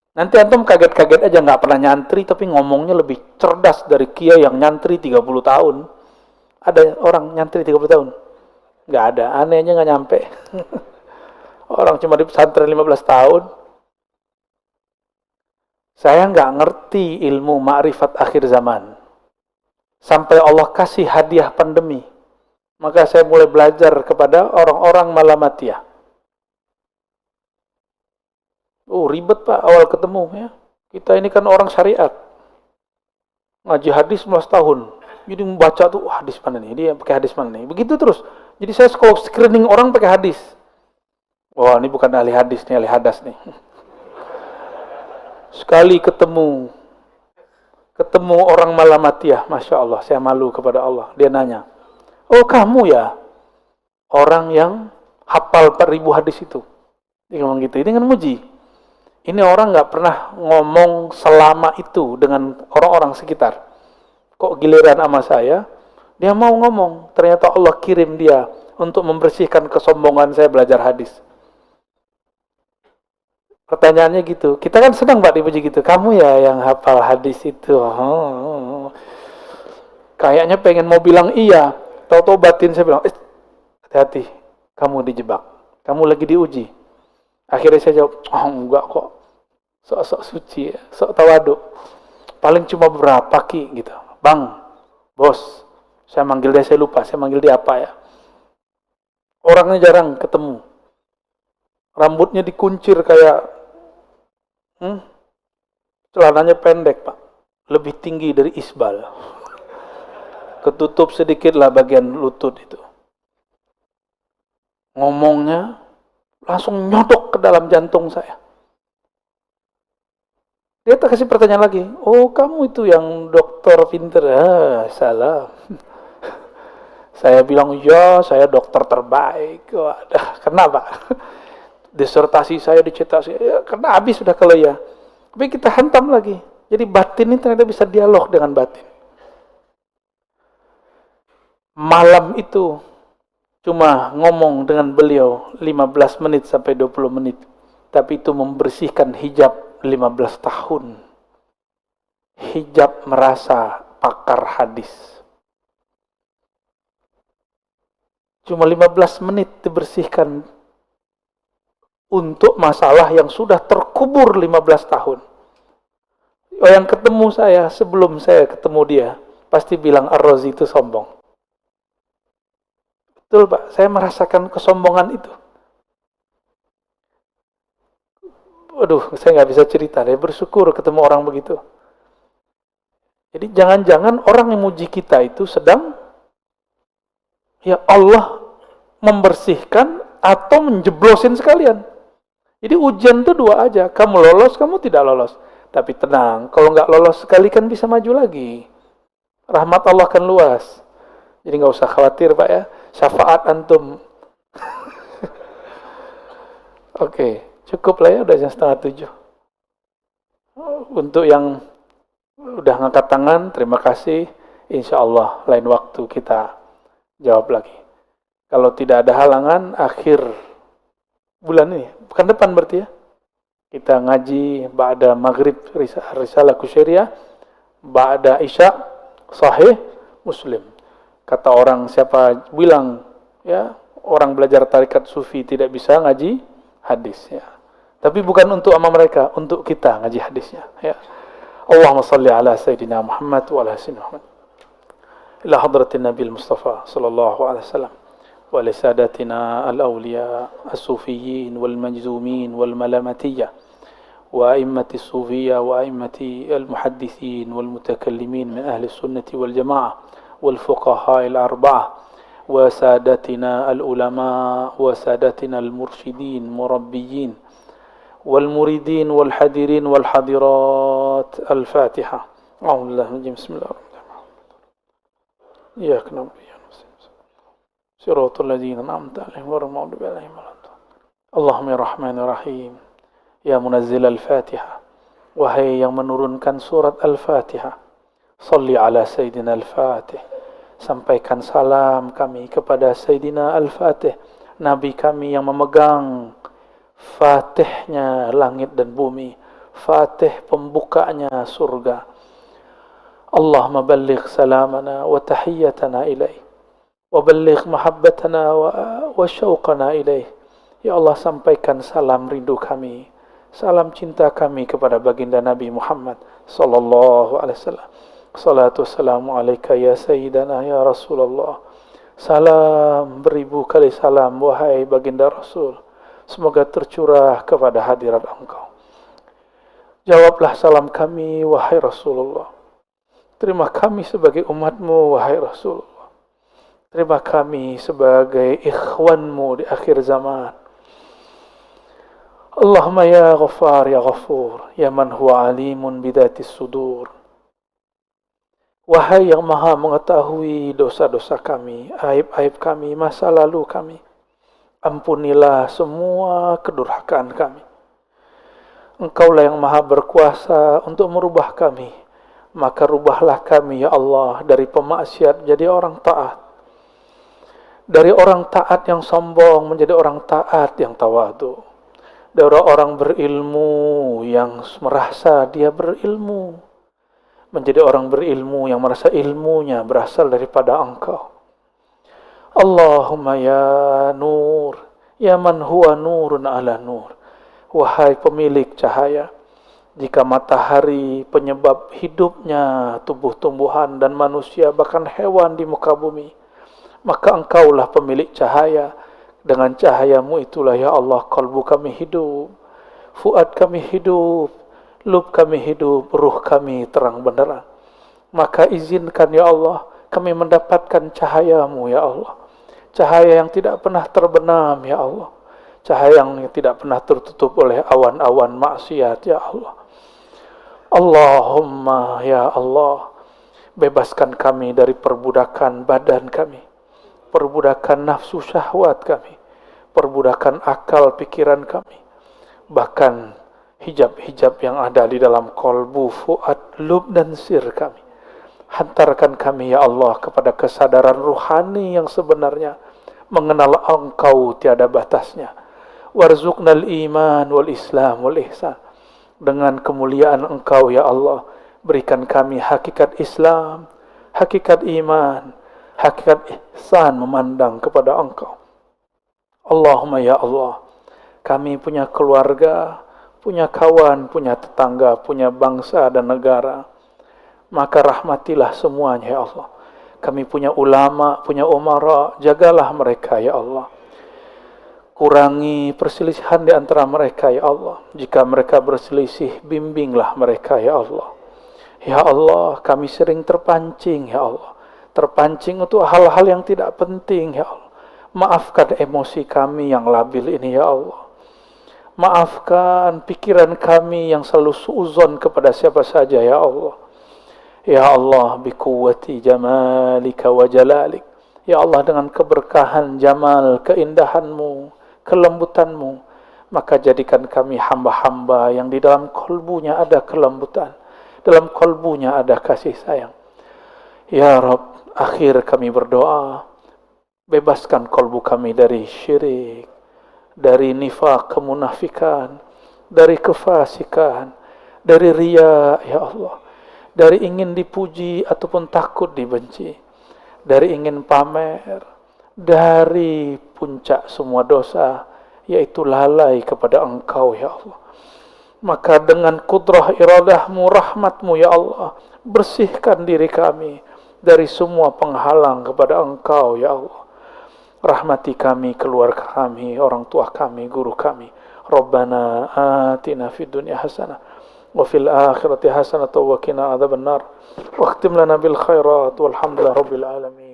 Nanti antum kaget-kaget aja nggak pernah nyantri tapi ngomongnya lebih cerdas dari kiai yang nyantri 30 tahun. Ada orang nyantri 30 tahun? Nggak ada, anehnya nggak nyampe. Orang cuma di pesantren 15 tahun. Saya nggak ngerti ilmu ma'rifat akhir zaman. Sampai Allah kasih hadiah pandemi. Maka saya mulai belajar kepada orang-orang Malamatiyah. Ribet Pak awal ketemu ya. Kita ini kan orang syariat. Ngaji hadis 11 tahun. Jadi membaca tuh hadis mana nih? Dia pakai hadis mana nih? Begitu terus. Jadi saya kalau screening orang pakai hadis. Wah, ini bukan ahli hadis nih, ahli hadas nih. Sekali ketemu orang Malamatiyah, Masya Allah, saya malu kepada Allah. Dia nanya, oh kamu ya orang yang hafal 4.000 hadis itu? Dia ngomong gitu, ini kan muji. Ini orang nggak pernah ngomong selama itu dengan orang-orang sekitar. Kok giliran sama saya, dia mau ngomong. Ternyata Allah kirim dia untuk membersihkan kesombongan saya belajar hadis. Pertanyaannya gitu, kita kan senang Pak dipuji gitu. Kamu ya yang hafal hadis itu. Kayaknya pengen mau bilang iya. Tahu-tahu batin saya bilang, hati-hati, kamu dijebak. Kamu lagi diuji. Akhirnya saya jawab, enggak kok. Sok-sok suci, sok tawadu. Paling cuma berapa Ki gitu. Bang, bos, saya manggil dia, saya lupa. Saya manggil dia apa ya. Orangnya jarang ketemu. Rambutnya dikuncir kayak celananya pendek Pak, lebih tinggi dari isbal, ketutup sedikit lah bagian lutut itu. Ngomongnya langsung nyodok ke dalam jantung saya. Dia tak kasih pertanyaan lagi, oh kamu itu yang dokter pinter? Salah. Saya bilang, ya saya dokter terbaik. Wadah, kenapa? Disertasi saya dicetak, ya, karena habis sudah kalau ya. Tapi kita hantam lagi. Jadi batin ini ternyata bisa dialog dengan batin. Malam itu cuma ngomong dengan beliau 15 menit sampai 20 menit. Tapi itu membersihkan hijab 15 tahun. Hijab merasa pakar hadis. Cuma 15 menit dibersihkan untuk masalah yang sudah terkubur 15 tahun. Yang ketemu saya, sebelum saya ketemu dia, pasti bilang Ar-Razi itu sombong. Betul Pak, saya merasakan kesombongan itu. Waduh, saya nggak bisa cerita, saya bersyukur ketemu orang begitu. Jadi jangan-jangan orang yang muji kita itu sedang, ya Allah membersihkan atau menjeblosin sekalian. Jadi ujian itu dua aja, kamu lolos, kamu tidak lolos. Tapi tenang, kalau nggak lolos sekali kan bisa maju lagi. Rahmat Allah kan luas. Jadi nggak usah khawatir Pak ya, syafaat antum. Oke, cukup lah ya, udah jam 6:30. Untuk yang udah ngangkat tangan, terima kasih. Insya Allah lain waktu kita jawab lagi. Kalau tidak ada halangan, akhir bulan ini, bukan depan berarti ya, kita ngaji ba'da maghrib Risalah Kusyairiyah, ba'da isya Sahih Muslim. Kata orang siapa bilang ya, orang belajar tarikat sufi tidak bisa ngaji hadis ya. Tapi bukan untuk sama mereka, untuk kita ngaji hadisnya ya. Allahumma salli ala Sayyidina Muhammad wa ala Sayyidina Muhammad. Ila hadratin Nabi Mustafa sallallahu alaihi wasallam wa li sadatina al-awliya as-sufiyyin wal majzumin wal malamatiyya wa a'immati as-sufiyya wa a'immati al-muhaddithin wal mutakallimin min ahli sunnati wal jamaah wal fuqaha al-arba'ah wa sadatina al-ulama wa sadatina al-mursyidin murabbiyin والمريدين والحذرين والحاضرات الفاتحة أعوذ بالله من الشيطان بسم الله الرحمن الرحيم إياك نعبد وإياك نستعين صراط الذين أنعمت عليهم غير المغضوب عليهم ولا الضالين اللهم يا رحمن الرحيم يا منزل الفاتحة وهي yang menurunkan surat Al-Fatihah salli ala Sayyidina Al-Fatih, sampaikan salam kami kepada Sayyidina Al-Fatih, Nabi kami yang memegang Fatihnya langit dan bumi, Fatih pembukanya surga. Allahumma balligh salamana wa tahiyyatana ilaih, wa balligh mahabbatana wa syauqana ilaih. Ya Allah, sampaikan salam rindu kami, salam cinta kami kepada baginda Nabi Muhammad sallallahu alaihi wasallam. Salatu wassalamu alaika ya sayyidana ya Rasulullah. Salam beribu kali salam wahai baginda Rasul, semoga tercurah kepada hadirat Engkau. Jawablah salam kami, wahai Rasulullah. Terima kami sebagai umatmu, wahai Rasulullah. Terima kami sebagai ikhwanmu di akhir zaman. Allahumma ya Ghaffar ya Ghafur, ya man huwa alimun bidatis sudur. Wahai yang maha mengetahui dosa-dosa kami, aib-aib kami, masa lalu kami. Ampunilah semua kedurhakaan kami. Engkaulah yang maha berkuasa untuk merubah kami. Maka rubahlah kami ya Allah dari pemaksiat jadi orang taat. Dari orang taat yang sombong menjadi orang taat yang tawadu. Dari orang berilmu yang merasa dia berilmu menjadi orang berilmu yang merasa ilmunya berasal daripada Engkau. Allahumma ya nur, ya man huwa nurun ala nur. Wahai pemilik cahaya, jika matahari penyebab hidupnya tumbuh-tumbuhan dan manusia bahkan hewan di muka bumi, maka Engkaulah pemilik cahaya. Dengan cahayamu itulah ya Allah kalbu kami hidup, fuad kami hidup, lub kami hidup, ruh kami terang benderang. Maka izinkan ya Allah kami mendapatkan cahayamu ya Allah. Cahaya yang tidak pernah terbenam ya Allah. Cahaya yang tidak pernah tertutup oleh awan-awan maksiat ya Allah. Allahumma ya Allah, bebaskan kami dari perbudakan badan kami, perbudakan nafsu syahwat kami, perbudakan akal pikiran kami, bahkan hijab-hijab yang ada di dalam kolbu, fuad, lub dan sir kami. Hantarkan kami ya Allah kepada kesadaran ruhani yang sebenarnya, mengenal Engkau tiada batasnya. Warzuqnal iman wal islam wal ihsan. Dengan kemuliaan Engkau ya Allah, berikan kami hakikat Islam, hakikat iman, hakikat ihsan memandang kepada Engkau. Allahumma ya Allah, kami punya keluarga, punya kawan, punya tetangga, punya bangsa dan negara. Maka rahmatilah semuanya ya Allah. Kami punya ulama, punya umara, jagalah mereka ya Allah. Kurangi perselisihan di antara mereka ya Allah. Jika mereka berselisih, bimbinglah mereka ya Allah. Ya Allah, kami sering terpancing ya Allah. Terpancing untuk hal-hal yang tidak penting ya Allah. Maafkan emosi kami yang labil ini ya Allah. Maafkan pikiran kami yang selalu suuzon kepada siapa saja ya Allah. Ya Allah, biquwwati jamalika wa jalalik. Ya Allah, dengan keberkahan jamal, keindahanmu, kelembutanmu, maka jadikan kami hamba-hamba yang di dalam kolbunya ada kelembutan, dalam kolbunya ada kasih sayang. Ya Rabb, akhir kami berdoa, bebaskan kolbu kami dari syirik, dari nifaq, kemunafikan, dari kefasikan, dari riya, ya Allah, dari ingin dipuji ataupun takut dibenci, dari ingin pamer, dari puncak semua dosa, yaitu lalai kepada Engkau, ya Allah. Maka dengan kudrah iradahmu, rahmatmu, ya Allah, bersihkan diri kami dari semua penghalang kepada Engkau, ya Allah. Rahmati kami, keluarga kami, orang tua kami, guru kami. Rabbana atina fid dunya hasanah wa fil akhirati hasanah wa qina adzabannar. Wa khtim lana bil khairat walhamdulillahi rabbil alamin.